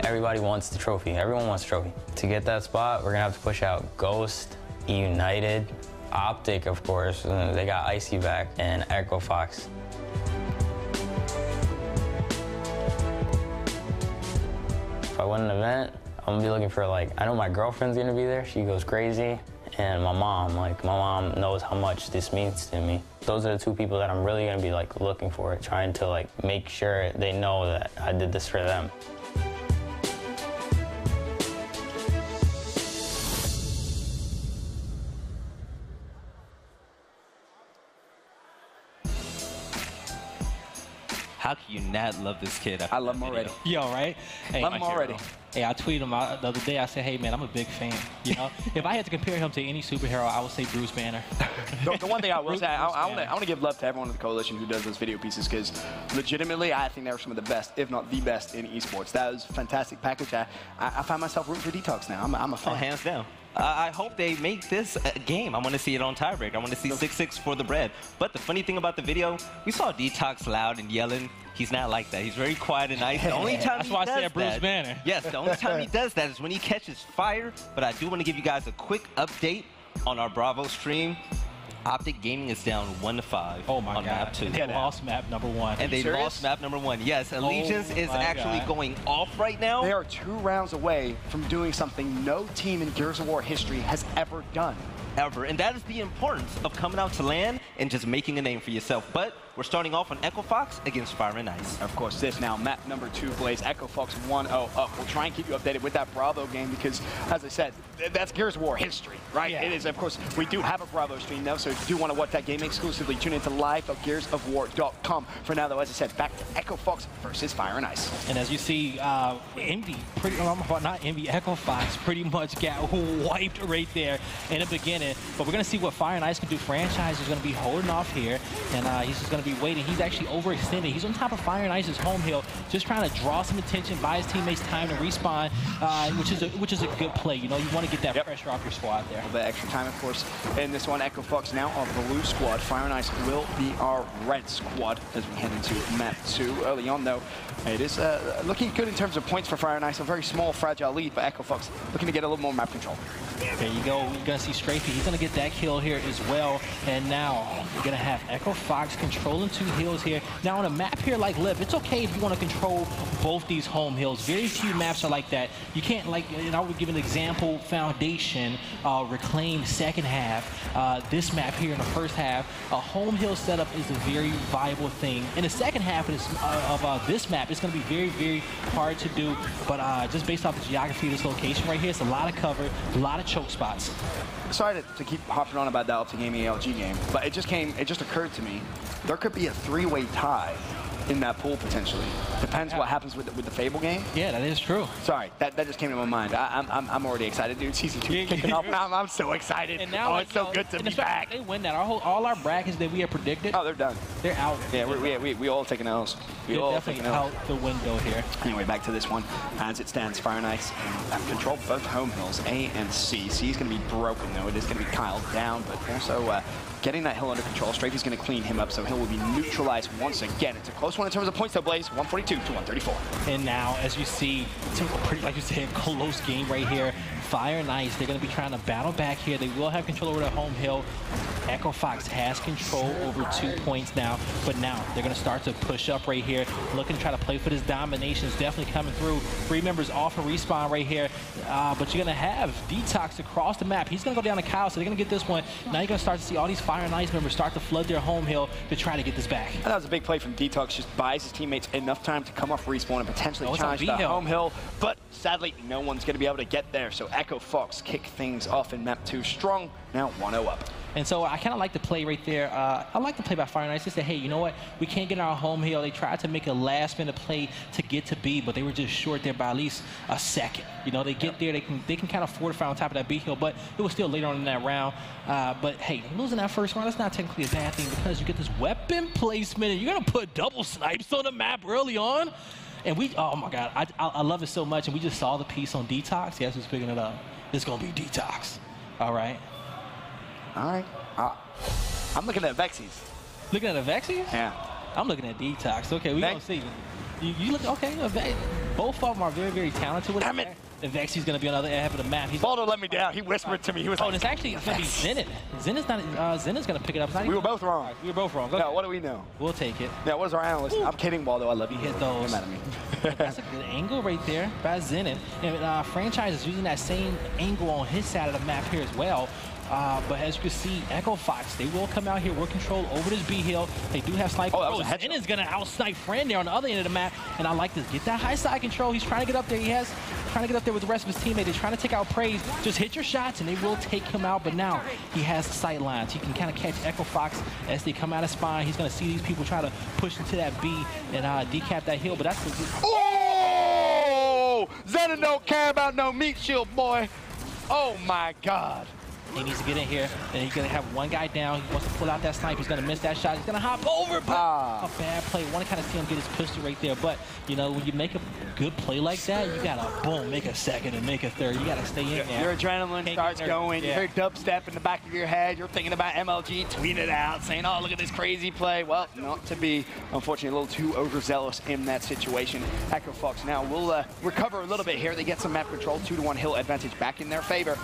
Everybody wants the trophy. Everyone wants the trophy. To get that spot, we're gonna have to push out Ghost, United, Optic, of course. They got Icy back, and Echo Fox. If I win an event, I'm gonna be looking for like, I know my girlfriend's gonna be there. She goes crazy. And my mom knows how much this means to me. Those are the 2 people that I'm really gonna be like looking for, trying to like make sure they know that I did this for them. How can you not love this kid? I love him already. Yo, right? Hey, Love him already. Hey, I tweeted him the other day. I said, hey, man, I'm a big fan. You know, if I had to compare him to any superhero, I would say Bruce Banner. The one thing I will say, I want to give love to everyone in the coalition who does those video pieces, because legitimately, I think they're some of the best, if not the best, in esports. That was a fantastic package. I find myself rooting for Detox now. I'm a fan. Oh, hands down. I hope they make this a game. I want to see it on tiebreak. I want to see 6-6 for the bread. But the funny thing about the video, we saw Detox loud and yelling. He's not like that. He's very quiet and nice. The only time That's why I said Bruce Banner. Yes, the only time he does that is when he catches fire. But I do want to give you guys a quick update on our Bravo stream. Optic Gaming is down 1-5 oh my on God. map 2. They lost map number 1. And they lost map number 1. Yes, Allegiance is actually going off right now. They are 2 rounds away from doing something no team in Gears of War history has ever done. And that is the importance of coming out to LAN and just making a name for yourself. But we're starting off on Echo Fox against Fire and Ice. Of course, this now, map number 2, Blaze. Echo Fox 1-0 up. We'll try and keep you updated with that Bravo game because, as I said, that's Gears of War history, right? Yeah. It is, of course, we do have a Bravo stream, though, so if you do want to watch that game exclusively, tune into live.gearsofwar.com. For now, though, as I said, back to Echo Fox versus Fire and Ice. And as you see, Envy, not Envy, Echo Fox pretty much got wiped right there in the beginning. But we're going to see what Fire and Ice can do. Franchise is going to be holding off here, and he's just going to be waiting. He's actually overextended. He's on top of Fire and Ice's home hill, just trying to draw some attention, buy his teammates time to respawn, which is a good play. You know, you want to get that pressure off your squad there. A little bit extra time, of course, in this one. Echo Fox now our blue squad. Fire and Ice will be our red squad as we head into map 2. Early on, though, it is looking good in terms of points for Fire and Ice. A very small, fragile lead, but Echo Fox looking to get a little more map control. There you go. You're going to see Strafey. He's going to get that kill here as well. And now we're going to have Echo Fox controlling 2 hills here. Now on a map here like Liv, it's okay if you want to control both these home hills. Very few maps are like that. You can't, like, and I would give an example, Foundation, Reclaim second half. This map here in the first half, a home hill setup is a very viable thing. In the second half of this map, it's going to be very, very hard to do. But just based off the geography of this location right here, it's a lot of cover, a lot of choke spots. Sorry to keep hopping on about that Optic Gaming ALG game, but it just occurred to me, there could be a 3-way tie in that pool potentially. Depends what happens with the Fable game. Yeah, that is true. Sorry, that just came to my mind. I'm already excited, dude. Season 2 kicking off. I'm so excited. And now, it's so good to be back. They win that. All our brackets that we had predicted. Oh, they're done. They're out. Yeah, we all taking L's. They're definitely out the window here. Anyway, back to this one. As it stands, Fire and Ice control both home hills, A and C. C is going to be broken, though. It is going to be Kyle down, but also getting that hill under control. Strafey's going to clean him up, so Hill will be neutralized once again. It's a close one in terms of points, though, Blaze. 142 to 134. And now, as you see, it's a pretty, like you said, close game right here. Fire and Ice, they're going to be trying to battle back here. They will have control over the home hill. Echo Fox has control over 2 points now, but now they're going to start to push up right here, looking to try to play for this domination. It's definitely coming through. 3 members off a respawn right here, but you're going to have Detox across the map. He's going to go down to Kyle, so they're going to get this one. Now you're going to start to see all these Fire and Ice members start to flood their home hill to try to get this back. That was a big play from Detox. Just buys his teammates enough time to come off respawn and potentially challenge the home hill, but sadly, no one's going to be able to get there, so Echo Fox kick things off in map 2 strong, now 1-0 up. And so I kind of like the play right there. I like the play by Fire and Ice. They said, hey, you know what? We can't get in our home hill. They tried to make a last-minute play to get to B, but they were just short there by at least a second. You know, they get there, they can kind of fortify on top of that B hill, but it was still later on in that round. But hey, losing that first round, that's not technically a bad thing because you get this weapon placement, and you're going to put double snipes on the map early on. And oh my God, I love it so much. And we just saw the piece on Detox. Yes, who's picking it up? It's going to be Detox. All right. All right. I'm looking at Vexies. Looking at the Vexies? Yeah. I'm looking at Detox. Okay, we're going to see. You look, okay, both of them are very, very talented with it. Damn it. The Vexi's going to be on the other half of the map. Baldo let me down. He whispered to me. He was and it's actually going to be Zenith. Zenith's going to pick it up. We were both wrong. We were both wrong. No, what do we know? We'll take it. Yeah, what is our analyst? I'm kidding, Baldo. I love you. He hit those. You're mad at me. That's a good angle right there by Zenith. And Franchise is using that same angle on his side of the map here as well. But as you can see, Echo Fox, they will come out here, will control over this B hill. They do have sniper. Oh, and is going to out-snipe Friend there on the other end of the map. And I like this. Get that high side control. He's trying to get up there. Trying to get up there with the rest of his teammates. They're trying to take out Praise. Just hit your shots, and they will take him out. But now he has the sight lines. He can kind of catch Echo Fox as they come out of spine. He's going to see these people try to push into that B and decap that hill. But that's the... Oh! Zenon don't care about no meat shield, boy. Oh, my God. He needs to get in here, and he's going to have one guy down. He wants to pull out that snipe. He's going to miss that shot. He's going to hop over, but a bad play. Want to kind of see him get his pistol right there. But, you know, when you make a good play like that, you got to, boom, make a second and make a third. You got to stay in there. Your adrenaline starts going. You hear dubstep in the back of your head. You're thinking about MLG, tweet it out, saying, oh, look at this crazy play. Well, not to be, unfortunately, a little too overzealous in that situation. Echo Fox now will recover a little bit here. They get some map control, 2-1 hill advantage back in their favor.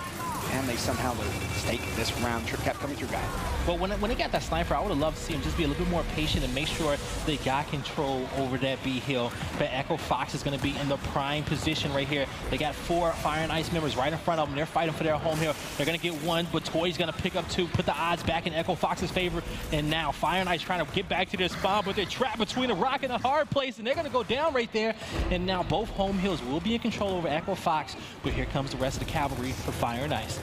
And they somehow stake this round. Trip cap coming through, guy. But when they got that sniper, I would have loved to see him just be a little bit more patient and make sure they got control over that B hill. But Echo Fox is going to be in the prime position right here. They got 4 Fire and Ice members right in front of them. They're fighting for their home hill. They're going to get 1, but Toy's going to pick up 2, put the odds back in Echo Fox's favor. And now Fire and Ice trying to get back to their spawn, but they're trapped between a rock and a hard place, and they're going to go down right there. And now both home hills will be in control over Echo Fox. But here comes the rest of the cavalry for Fire and Ice.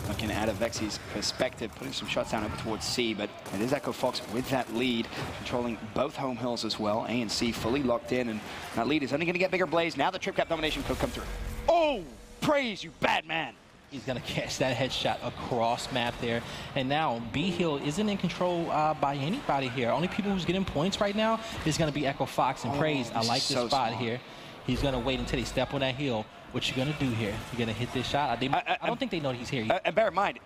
Looking at Vexy's perspective, putting some shots down over towards C, but it is Echo Fox with that lead, controlling both home hills as well. A and C fully locked in, and that lead is only going to get bigger. Blaze. Now the trip cap domination could come through. Oh, Praise, you bad man. He's going to catch that headshot across map there. And now B hill isn't in control by anybody here. Only people who's getting points right now is going to be Echo Fox and Praise. I like this spot here. He's going to wait until they step on that hill. What you going to do here? You're going to hit this shot? I don't think they know he's here yet. And bear in mind,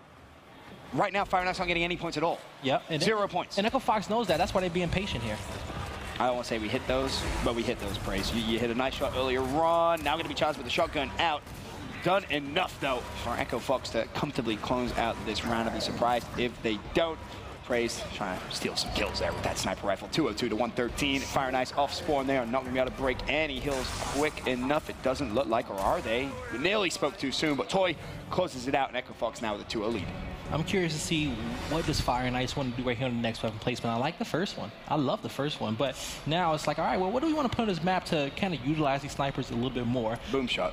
right now, Fire and Ice not getting any points at all. Yep. And 0 points. And Echo Fox knows that. That's why they're being patient here. I don't want to say we hit those, but we hit those, Praise. You hit a nice shot earlier on. Now going to be charged with the shotgun out. Done enough, though, for Echo Fox to comfortably close out this round. I'd be surprised if they don't. Praise trying to steal some kills there with that sniper rifle. 202 to 113. Fire and Ice off spawn there. Not going to be able to break any hills quick enough. It doesn't look like, or are they? We nearly spoke too soon, but Toy closes it out, and Echo Fox now with a 2-0 lead. I'm curious to see what does Fire and Ice want to do right here on the next weapon placement. I like the first one. I love the first one, but now it's like, all right, well, what do we want to put on this map to kind of utilize these snipers a little bit more? Boom shot.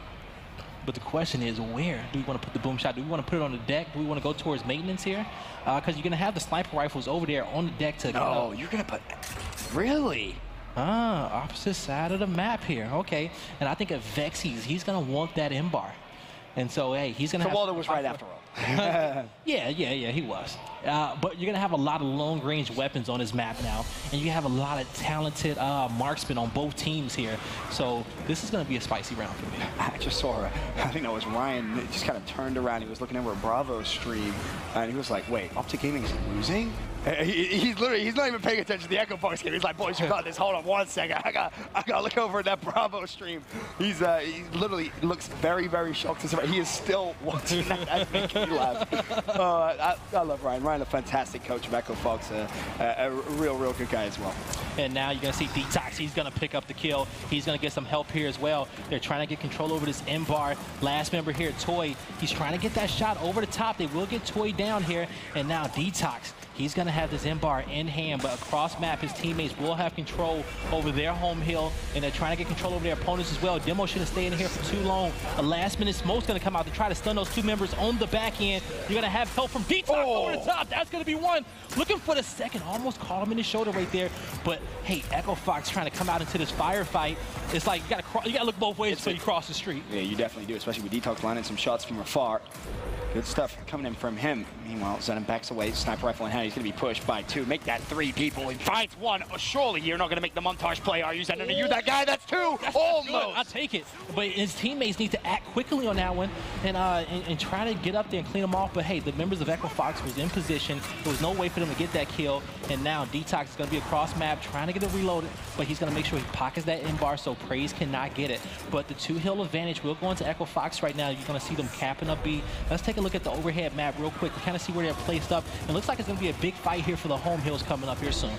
But the question is, where do we want to put the boom shot? Do we want to put it on the deck? Do we want to go towards maintenance here? Because you're going to have the sniper rifles over there on the deck to... No, you're going to put... Really? Opposite side of the map here. Okay. And I think at Vexy's, he's going to want that M-bar. And so, hey, he's going to have... So Walter was right after all. Yeah, he was. But you're going to have a lot of long-range weapons on his map now, and you have a lot of talented marksmen on both teams here. So this is going to be a spicy round for me. I just saw, I think that was Ryan, just kind of turned around. He was looking over a Bravo stream, and he was like, wait, Optic Gaming is losing? He's not even paying attention to the Echo Fox game. He's like, boys, you got this. Hold on 1 second. I got to look over at that Bravo stream. He literally looks very, very shocked. He is still watching that. That's making me laugh. I love Ryan. Ryan, a fantastic coach of Echo Fox. A real good guy as well. And now you're going to see Detox. He's going to pick up the kill. He's going to get some help here as well. They're trying to get control over this M-bar. Last member here, Toy. He's trying to get that shot over the top. They will get Toy down here. And now Detox. He's going to have this M-bar in hand, but across map, his teammates will have control over their home hill, and they're trying to get control over their opponents as well. Demo shouldn't stay in here for too long. A last-minute smoke's going to come out to try to stun those 2 members on the back end. You're going to have help from Detox over the top. That's going to be 1. Looking for the second. Almost caught him in the shoulder right there. But, hey, Echo Fox trying to come out into this firefight. It's like you got to look both ways until you cross the street. Yeah, you definitely do, especially with Detox landing some shots from afar. Good stuff coming in from him. Meanwhile, Zenon backs away, sniper rifle in hand. He's going to be pushed by 2. Make that 3 people. He finds 1. Oh, surely you're not going to make the montage play, are you, Zenon? Are you that guy? That's 2. Almost. I'll take it. But his teammates need to act quickly on that one and try to get up there and clean them off. But, hey, the members of Echo Fox was in position. There was no way for them to get that kill. And now Detox is going to be across map trying to get it reloaded. But he's going to make sure he pockets that M-bar so Praise cannot get it. But the 2-hill advantage will go into Echo Fox right now. You're going to see them capping up B. Let's take a look at the overhead map real quick to kind of see where they're placed up. It looks like it's going to be a big fight here for the home hills coming up here soon.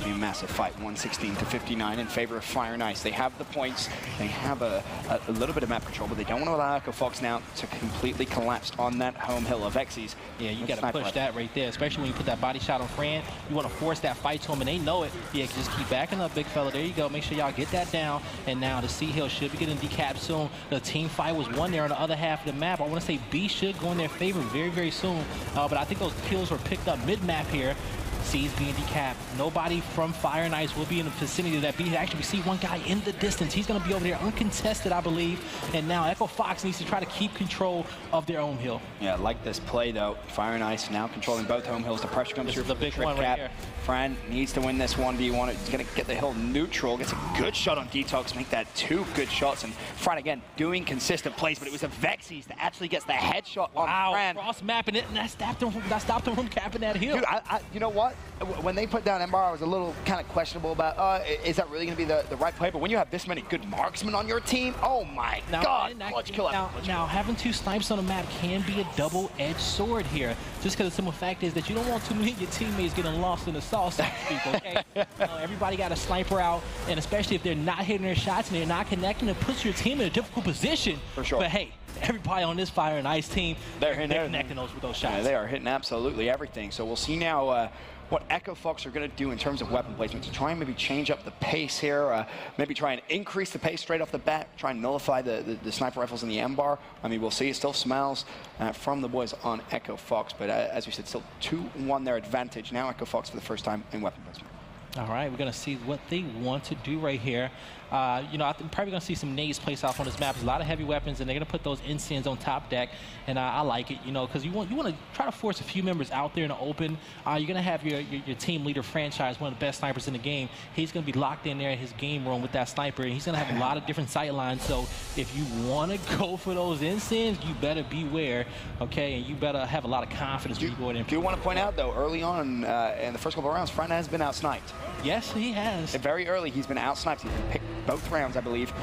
be a massive fight, 116 to 59 in favor of Fire and Ice. They have the points. They have a little bit of map control, but they don't want to allow Echo Fox now to completely collapse on that home hill of Xyz. Yeah, you got to push that right there, especially when you put that body shot on Fran. You want to force that fight to him, and they know it. Yeah, just keep backing up, big fella. There you go. Make sure y'all get that down. And now the C Hill should be getting decapped soon. The team fight was won there on the other half of the map. I want to say B should go in their favor very, very soon. But I think those kills were picked up mid-map here. C is being decapped. Nobody from Fire and Ice will be in the vicinity of that B. Actually, we see one guy in the distance. He's going to be over there uncontested, I believe. And now Echo Fox needs to try to keep control of their home hill. Yeah, I like this play, though. Fire and Ice now controlling both home hills. The pressure comes through. This is the big one right here. Fran needs to win this 1v1. He's going to get the hill neutral. Gets a good shot on Detox. Make that 2 good shots. And Fran, again, doing consistent plays. But it was a Vexys that actually gets the headshot on Fran. Cross-mapping it, and that stopped him from capping that hill. Dude, you know what? When they put down Embar, I was a little kind of questionable about, is that really going to be the right play? But when you have this many good marksmen on your team, oh my God, clutch kill after clutch. Now, having 2 snipes on the map can be a double-edged sword here. Just because the simple fact is that you don't want too many of your teammates getting lost in the sauce, so to speak, okay? Everybody got a sniper out, and especially if they're not hitting their shots and they're not connecting, it puts your team in a difficult position. For sure. But hey, everybody on this Fire and Ice team, they're connecting those with those shots. Yeah, they are hitting absolutely everything. So we'll see now what Echo Fox are going to do in terms of weapon placement to try and maybe change up the pace here, maybe try and increase the pace straight off the bat, try and nullify the sniper rifles in the Embar. I mean, we'll see. It still smells from the boys on Echo Fox, but as we said, still 2-1 their advantage. Now Echo Fox for the first time in weapon placement. All right, we're going to see what they want to do right here. You know, I'm probably going to see some nades place off on this map. There's a lot of heavy weapons, and they're going to put those Incans on top deck, and I like it, you know, because you want to try to force a few members out there in the open. You're going to have your team leader, Franchise, one of the best snipers in the game. He's going to be locked in there in his game room with that sniper, and he's going to have a lot of different sight lines. So if you want to go for those Incans, you better beware, okay, and you better have a lot of confidence when you go in there. Do you want to point out, though, early on in the first couple of rounds, Fran has been out-sniped. Yes, he has. Very early, he's been out-sniped. He's been picked both rounds, I believe.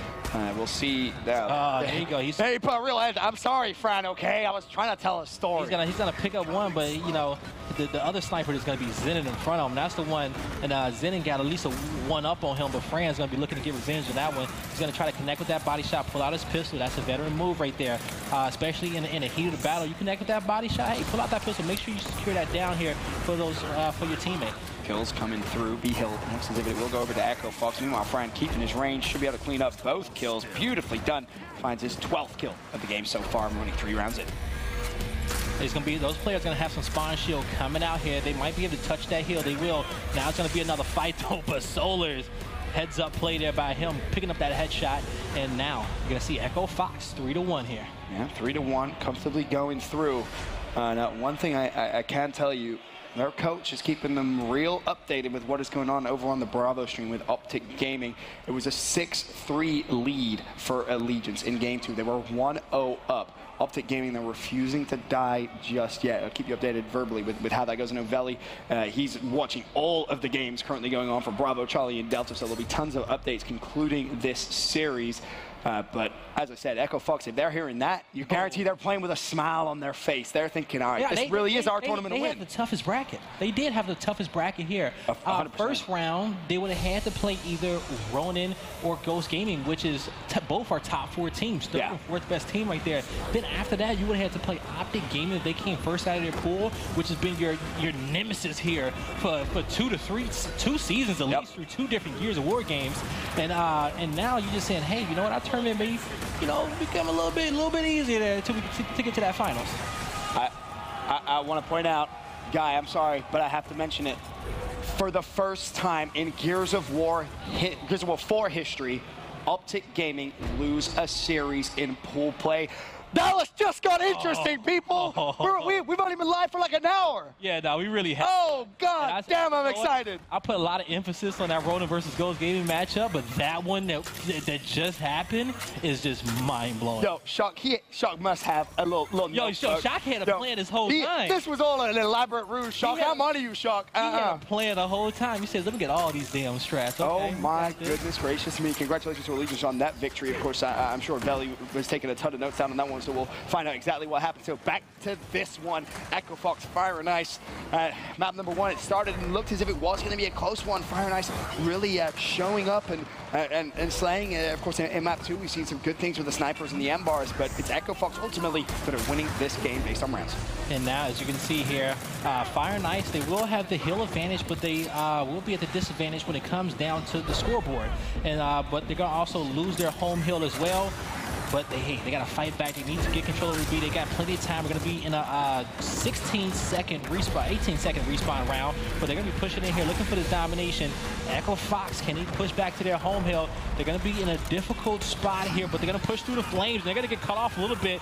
We'll see. There you go. Hey, put a real end. I'm sorry, Fran, okay? I was trying to tell a story. He's gonna pick up one, but, you know, the other sniper is going to be Zenin in front of him. That's the one, and Zenin got at least a 1-up on him, but Fran's going to be looking to get revenge on that one. He's going to try to connect with that body shot, pull out his pistol. That's a veteran move right there, especially in the heat of the battle. You connect with that body shot, hey, pull out that pistol. Make sure you secure that down here for those for your teammate. Kills coming through. B-Hill looks as if it will go over to Echo Fox. Meanwhile, Fran keeping his range. Should be able to clean up both kills. Beautifully done. Finds his 12th kill of the game so far, running 3 rounds in. There's going to be, those players going to have some spawn shield coming out here. They might be able to touch that hill. They will. Now it's going to be another fight, though, but Solar's heads up play there by him, picking up that headshot. And now you're going to see Echo Fox 3-1 here. Yeah, 3-1, comfortably going through. Now, one thing I can tell you, their coach is keeping them real updated with what is going on over on the Bravo stream with Optic Gaming. It was a 6-3 lead for Allegiance in Game 2. They were 1-0 up. Optic Gaming, they're refusing to die just yet. I'll keep you updated verbally with how that goes. I know Veli, he's watching all of the games currently going on for Bravo, Charlie, and Delta, so there'll be tons of updates concluding this series. But as I said, Echo Fox, if they're hearing that, you guarantee they're playing with a smile on their face. They're thinking, all right, this really is our tournament to win. They have the toughest bracket. They did have the toughest bracket here. First round, they would have had to play either Ronin or Ghost Gaming, which is both our top 4 teams. Third and fourth best team right there. Then after that, you would have had to play Optic Gaming if they came first out of their pool, which has been your nemesis here for 2 seasons at least, through 2 different years of war games. And now you're just saying, hey, you know what? Tournament may, you know, become a little bit easier there to get to that finals. I want to point out, Guy, I'm sorry, but I have to mention it. For the first time in Gears of War 4 history, Optic Gaming lose a series in pool play. Dallas just got interesting, people. We've only been live for like an hour. Yeah, no, we really have. Oh, God damn, I'm excited. I put a lot of emphasis on that Ronin versus Ghost Gaming matchup, but that one that just happened is just mind-blowing. Yo, Shock must have a little Yo, Shock had a plan this whole time. This was all an elaborate ruse, Shock. I'm on to you, Shock. He had a plan the whole time. He says, let me get all these damn strats. Okay, oh, my goodness gracious me. Congratulations to Allegiance on that victory. Of course, I'm sure Veli was taking a ton of notes down on that one, so we'll find out exactly what happened. So back to this one. Echo Fox, Fire and Ice. Map number number one. It started and looked as if it was going to be a close one. Fire and Ice really showing up and slaying. Of course, in map 2, we've seen some good things with the snipers and the M-bars, but it's Echo Fox ultimately that are winning this game based on rounds. And now, as you can see here, Fire and Ice, they will have the hill advantage, but they will be at the disadvantage when it comes down to the scoreboard. And but they're going to also lose their home hill as well. But they got to fight back. They need to get control of the beat. They got plenty of time. We're going to be in a 16-second respawn, 18-second respawn round. But they're going to be pushing in here, looking for this domination. Echo Fox, can they push back to their home hill? They're going to be in a difficult spot here, but they're going to push through the flames. They're going to get cut off a little bit.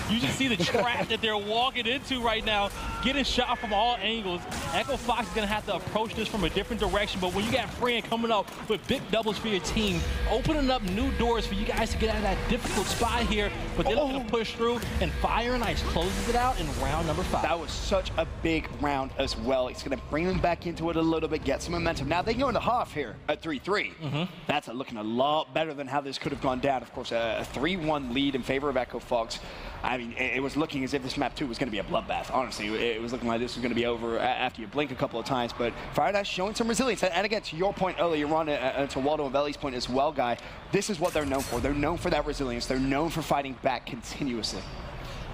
You just see the trap that they're walking into right now, getting shot from all angles. Echo Fox is going to have to approach this from a different direction. But when you got Fran coming up with big doubles for your team, opening up new doors for you guys to get out of that difficult spot here, but they're looking to push through, and Fire and Ice closes it out in round number 5. That was such a big round as well. It's going to bring them back into it a little bit, get some momentum. Now they go into half here at 3-3. That's looking a lot better than how this could have gone down. Of course, a 3-1 lead in favor of Echo Fox. I mean, it was looking as if this map 2 was going to be a bloodbath. Honestly, it was looking like this was going to be over after you blink a couple of times. But Fire and Ice showing some resilience. And again, to your point earlier on, to Waldo and Veli's point as well, Guy, this is what they're known for. They're known for that resilience. They're known for fighting back continuously.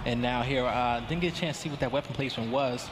And now here, didn't get a chance to see what that weapon placement was.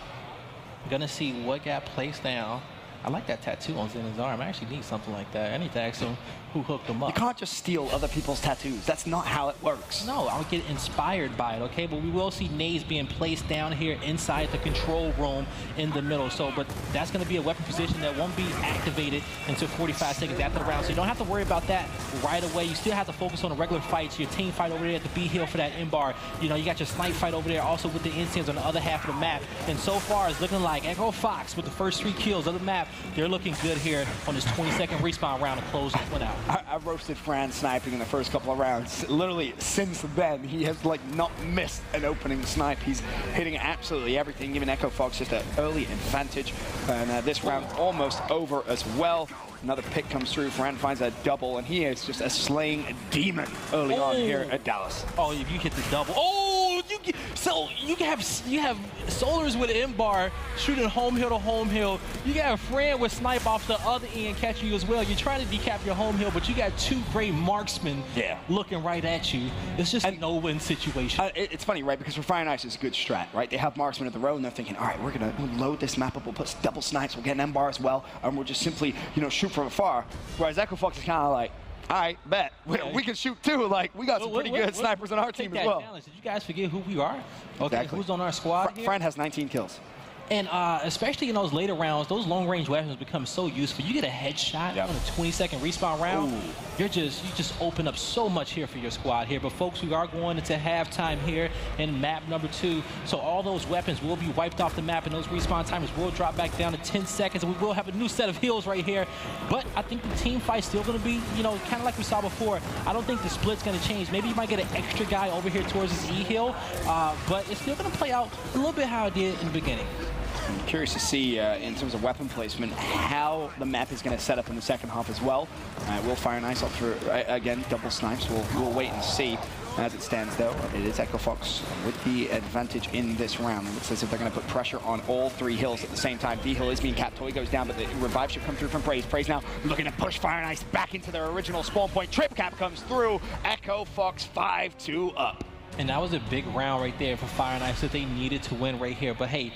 Gonna see what got placed down. I like that tattoo on Zen's arm. I actually need something like that. I need to ask him who hooked them up. You can't just steal other people's tattoos. That's not how it works. No, I'll get inspired by it, okay? But we will see nades being placed down here inside the control room in the middle. So, but that's going to be a weapon position that won't be activated until 45 seconds after the round. So you don't have to worry about that right away. You still have to focus on the regular fights. Your team fight over there at the B hill for that M-bar. You know, you got your snipe fight over there also with the incense on the other half of the map. And so far, it's looking like Echo Fox with the first 3 kills of the map. They're looking good here on this 20-second respawn round to close this one out. I roasted Fran sniping in the first couple of rounds. Literally, since then, he has like not missed an opening snipe. He's hitting absolutely everything, giving Echo Fox just an early advantage. And this round almost over as well. Another pick comes through. Fran finds a double, and he is just a slaying demon early on here at Dallas. Oh, if you hit the double. Oh, you have Solars with an M-bar shooting home hill to home hill. You got Fran with snipe off the other end catching you as well. You're trying to decap your home hill, but you got 2 great marksmen looking right at you. It's just a no-win situation. It's funny, right? Because for Fire and Ice, it's a good strat, right? They have marksmen at the road, and they're thinking, all right, we're going to load this map up. We'll put double snipes. We'll get an M-bar as well, and we'll just simply, you know, shoot from afar. Whereas Echo Fox is kind of like, all right, bet. We can shoot too. Like, we got some pretty good snipers on our team as well. Did you guys forget who we are? Okay, exactly. Who's on our squad here? Fran has 19 kills. And especially in those later rounds, those long-range weapons become so useful. You get a headshot on a 20-second respawn round. You just open up so much here for your squad here. But folks, we are going into halftime here in map number 2. So all those weapons will be wiped off the map, and those respawn timers will drop back down to 10 seconds. And we will have a new set of heals right here. But I think the team fight's still going to be, you know, kind of like we saw before. I don't think the split's going to change. Maybe you might get an extra guy over here towards this E hill, but it's still going to play out a little bit how it did in the beginning. I'm curious to see, in terms of weapon placement, how the map is going to set up in the second half as well. Will Fire and Ice opt for, again, double snipes. We'll wait and see. As it stands, though, it is Echo Fox with the advantage in this round. It looks as if they're going to put pressure on all 3 hills at the same time. D hill is being capped. Toy goes down, but the revive should come through from Praise. Praise now looking to push Fire and Ice back into their original spawn point. Trip cap comes through. Echo Fox 5-2 up. And that was a big round right there for Fire and Ice that they needed to win right here. But hey,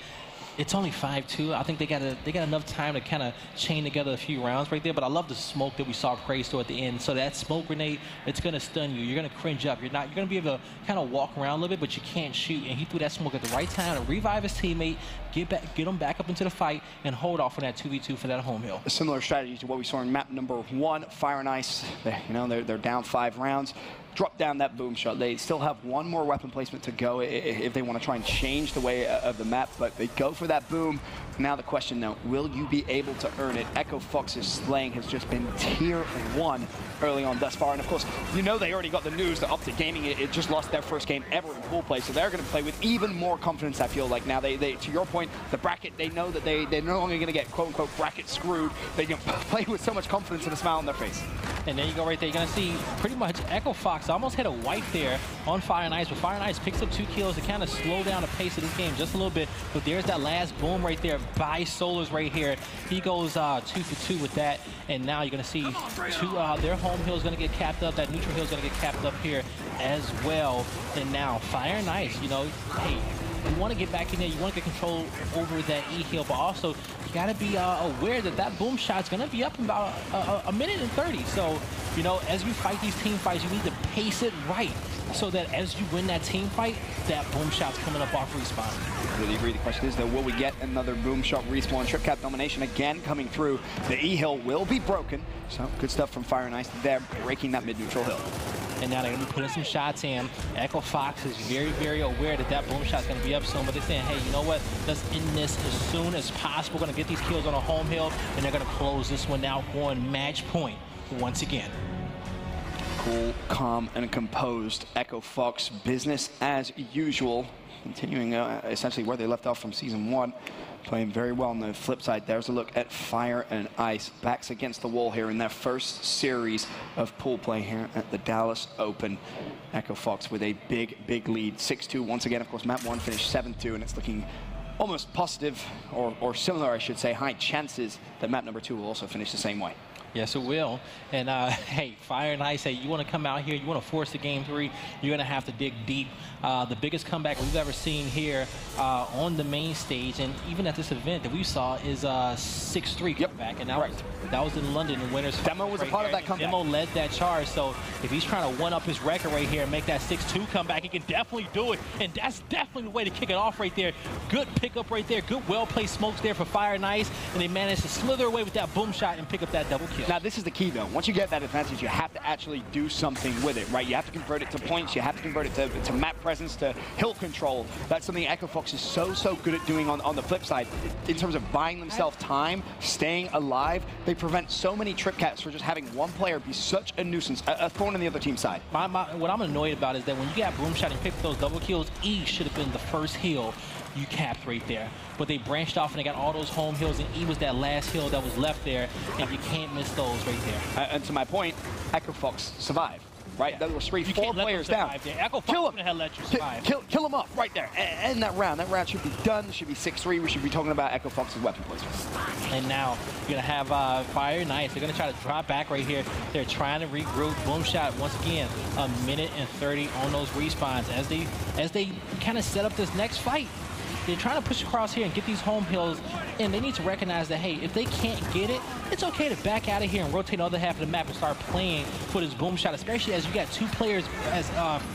it's only 5-2. I think they got enough time to kind of chain together a few rounds right there. But I love the smoke that we saw Praise throw at the end. So that smoke grenade, it's going to stun you. You're going to cringe up. You're going to be able to kind of walk around a little bit, but you can't shoot. And he threw that smoke at the right time to revive his teammate, get him back up into the fight, and hold off on that 2v2 for that home hill. A similar strategy to what we saw in map number 1, Fire and Ice. They're down 5 rounds. Drop down that boom shot. They still have 1 more weapon placement to go if they want to try and change the way of the map, but they go for that boom. Now the question, though, will you be able to earn it? Echo Fox's slaying has just been tier 1 early on thus far, and of course, you know they already got the news that Optic Gaming, it just lost their first game ever in pool play, so they're going to play with even more confidence, I feel like. Now, they to your point, the bracket, they know that they're no longer going to get quote-unquote bracket screwed. They can play with so much confidence and a smile on their face. And there you go right there. You're going to see pretty much Echo Fox almost hit a white there on Fire and Ice, but Fire and Ice picks up 2 kills to kind of slow down the pace of this game just a little bit. But there's that last boom right there by Solars right here. He goes 2 for 2 with that. And now you're going to see their home hill is going to get capped up. That neutral hill is going to get capped up here as well. And now Fire and Ice, you know, hey, you want to get back in there, you want to get control over that E hill, but also you got to be aware that that boom shot's going to be up in about a minute and 30. So, you know, as you fight these team fights, you need to pace it right so that as you win that team fight, that boom shot's coming up off respawn. I really agree. The question is, though, will we get another boom shot respawn? Trip cap domination again coming through. The E hill will be broken. So good stuff from Fire and Ice. They're breaking that mid-neutral hill. And now they're going to be putting some shots in. Echo Fox is very, very aware that that boom shot's going to be up soon, but they're saying, hey, you know what? Let's end this as soon as possible. We're going to get these kills on a home hill, and they're going to close this one out, going match point once again. Cool, calm, and composed. Echo Fox, business as usual. Continuing essentially where they left off from Season 1. Playing very well on the flip side. There's a look at Fire and Ice. Backs against the wall here in their first series of pool play here at the Dallas Open. Echo Fox with a big, big lead. 6-2 once again. Of course, map 1 finished 7-2, and it's looking almost positive, or similar, I should say. High chances that map number 2 will also finish the same way. Yes, it will. And, hey, Fire and Ice, hey, you want to come out here, you want to force the game 3, you're going to have to dig deep. The biggest comeback we've ever seen here on the main stage, and even at this event that we saw, is 6-3 comeback. And that was in London in winners. Demo was a part of that comeback. Demo led that charge, so if he's trying to one-up his record right here and make that 6-2 comeback, he can definitely do it. And that's definitely the way to kick it off right there. Good pickup right there. Good well-placed smokes there for Fire and Ice, and they managed to slither away with that boom shot and pick up that double kill. Now, this is the key, though. Once you get that advantage, you have to actually do something with it, right? You have to convert it to points. You have to convert it to map presence, to hill control. That's something Echo Fox is so good at doing on the flip side. In terms of buying themselves time, staying alive, they prevent so many trip caps for just having one player be such a nuisance, a thorn on the other team's side. What I'm annoyed about is that when you got boom shot and pick up those double kills, E should have been the first hill you capped right there. But they branched off and they got all those home hills, and E was that last hill that was left there, and you can't miss those right there. And to my point, Echo Fox survived, right? Yeah. There was 4 players down. Echo Fox wouldn't have let you survive. Kill them off right there. End that round. That round should be done. It should be 6-3. We should be talking about Echo Fox's weapon placement. And now you're going to have Fire and Ice. They're going to try to drop back right here. They're trying to regroup. Boom shot once again. A minute and 30 on those respawns as they kind of set up this next fight. They're trying to push across here and get these home hills, and they need to recognize that, hey, if they can't get it, it's okay to back out of here and rotate the other half of the map and start playing for this boom shot, especially as you got 2 players, as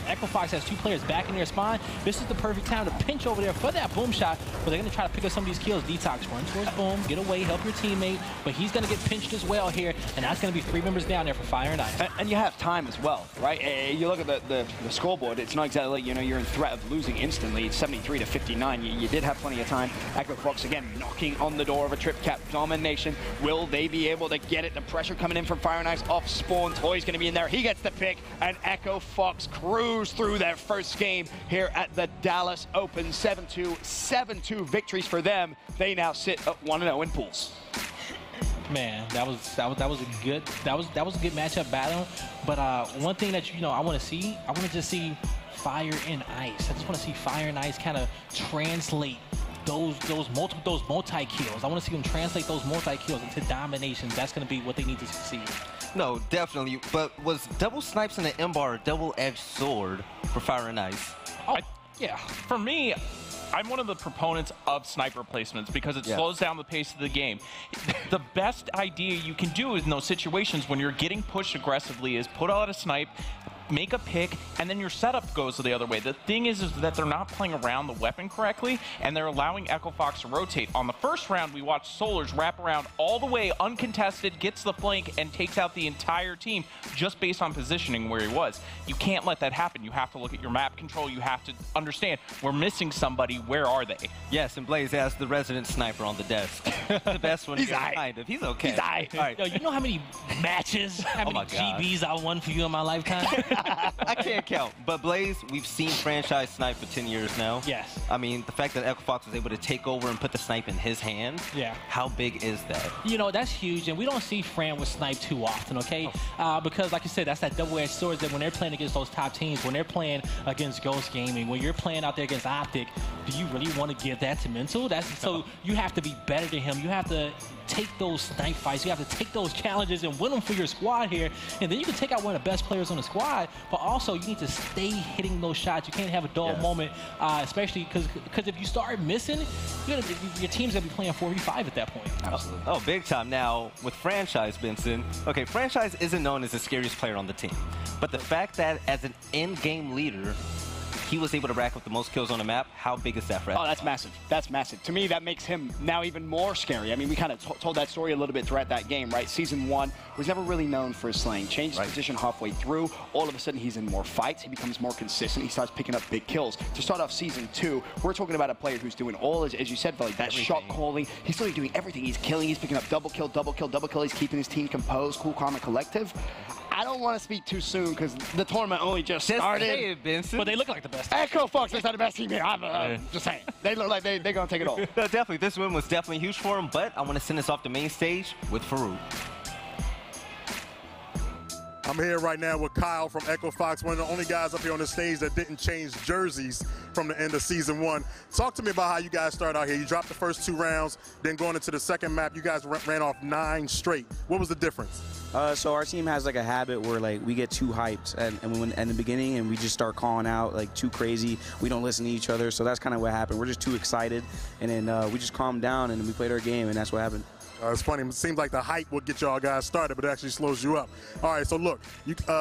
Echo Fox has 2 players back in their spawn. This is the perfect time to pinch over there for that boom shot, but they're going to try to pick up some of these kills. Detox run towards boom, get away, help your teammate, but he's going to get pinched as well here, and that's going to be 3 members down there for Fire and Ice. And you have time as well, right? You look at the scoreboard, it's not exactly like, you know, you're in threat of losing instantly. It's 73 to 59. You did have plenty of time. Echo Fox again knocking on the door of a trip cap domination. Will they be able to get it? The pressure coming in from Fire and Ice off spawn. Toy's going to be in there. He gets the pick, and Echo Fox cruise through their first game here at the Dallas Open. 7-2, 7-2 victories for them. They now sit at 1-0 in pools. Man, that was a good matchup battle. But one thing that I want to just see Fire and Ice. I just want to see Fire and Ice kind of translate those multi-kills. I want to see them translate those multi-kills into dominations. That's going to be what they need to succeed. No, definitely. But was double snipes in the M-bar a double-edged sword for Fire and Ice? Oh, yeah. For me, I'm one of the proponents of sniper placements because it slows down the pace of the game. The best idea you can do in those situations when you're getting pushed aggressively is put out a snipe, make a pick, and then your setup goes the other way. The thing is that they're not playing around the weapon correctly, and they're allowing Echo Fox to rotate. On the first round, we watched Solars wrap around all the way uncontested, gets the flank, and takes out the entire team just based on positioning where he was. You can't let that happen. You have to look at your map control. You have to understand, we're missing somebody. Where are they? Yes, and Blaze has the resident sniper on the desk. The best one. He's kind of. He's okay. He's all right. Yo, you know how many matches, how many GBs I won for you in my lifetime? I can't count. But Blaze, we've seen franchise snipe for 10 years now. Yes. I mean, the fact that Equifox was able to take over and put the snipe in his hand, yeah. How big is that? You know, that's huge, and we don't see Fran with snipe too often, okay? Because, like you said, that's that double-edged sword that when they're playing against those top teams, when they're playing against Ghost Gaming, when you're playing out there against Optic, do you really want to give that to Mental? So you have to be better than him. You have to take those snipe fights. You have to take those challenges and win them for your squad here. And then you can take out one of the best players on the squad, but also you need to stay hitting those shots. You can't have a dull moment, especially because if you start missing, your team's going to be playing 4v5 at that point. Absolutely. Oh, big time. Now, with Franchise, Benson, okay, Franchise isn't known as the scariest player on the team. But the fact that as an in-game leader, he was able to rack up the most kills on the map, how big is that for Oh, that's massive. That's massive. To me, that makes him now even more scary. I mean, we kind of told that story a little bit throughout that game, right? Season 1 was never really known for his slaying. Changed his position halfway through. All of a sudden, he's in more fights. He becomes more consistent. He starts picking up big kills. To start off Season 2, we're talking about a player who's doing all, as you said, Philly, that shot calling. He's literally doing everything. He's killing. He's picking up double kill, double kill, double kill. He's keeping his team composed, cool, calm, and collective. I don't want to speak too soon because the tournament only just started. Say it, Benson. But they look like the best. Equifox is not the best team here. I'm just saying. They look like they're going to take it all. No, definitely. This win was definitely huge for him, but I want to send this off the main stage with Farouk. I'm here right now with Kyle from Equifox, one of the only guys up here on the stage that didn't change jerseys from the end of Season 1. Talk to me about how you guys started out here. You dropped the first 2 rounds, then going into the second map, you guys ran off 9 straight. What was the difference? So our team has like a habit where like we get too hyped and when in the beginning and we just start calling out like too crazy. We don't listen to each other, so that's kind of what happened. We're just too excited, and then we just calmed down and we played our game, and that's what happened. It's funny. It seems like the hype would get y'all guys started, but it actually slows you up. All right, so look,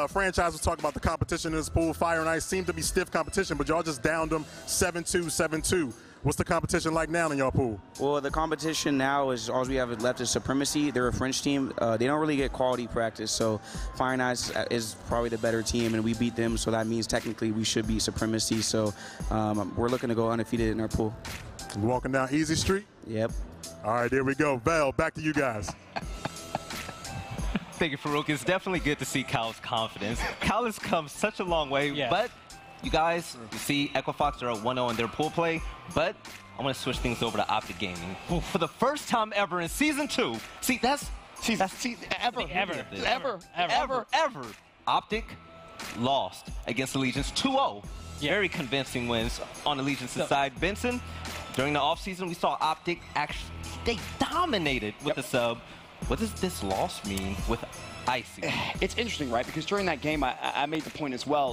Franchise was talking about the competition in this pool. Fire and Ice seemed to be stiff competition, but y'all just downed them 7-2, 7-2. What's the competition like now in y'all pool? Well, the competition now is all we have left is Supremacy. They're a French team. They don't really get quality practice, so Fire and Ice is probably the better team, and we beat them, so that means technically we should beat Supremacy. So we're looking to go undefeated in our pool. Walking down Easy Street? Yep. All right, there we go. Val, back to you guys. Thank you, Farouk. It's definitely good to see Kyle's confidence. Kyle has come such a long way, but you guys, you see Equifox are at 1-0 in their pool play, but I'm going to switch things over to Optic Gaming. For the first time ever in Season 2, see, that's ever. Optic lost against Allegiance 2-0. Very convincing wins on Allegiance's side. Benson, during the offseason, we saw Optic actually, they dominated with the sub. What does this loss mean with Icy? It's interesting, right? Because during that game, I made the point as well.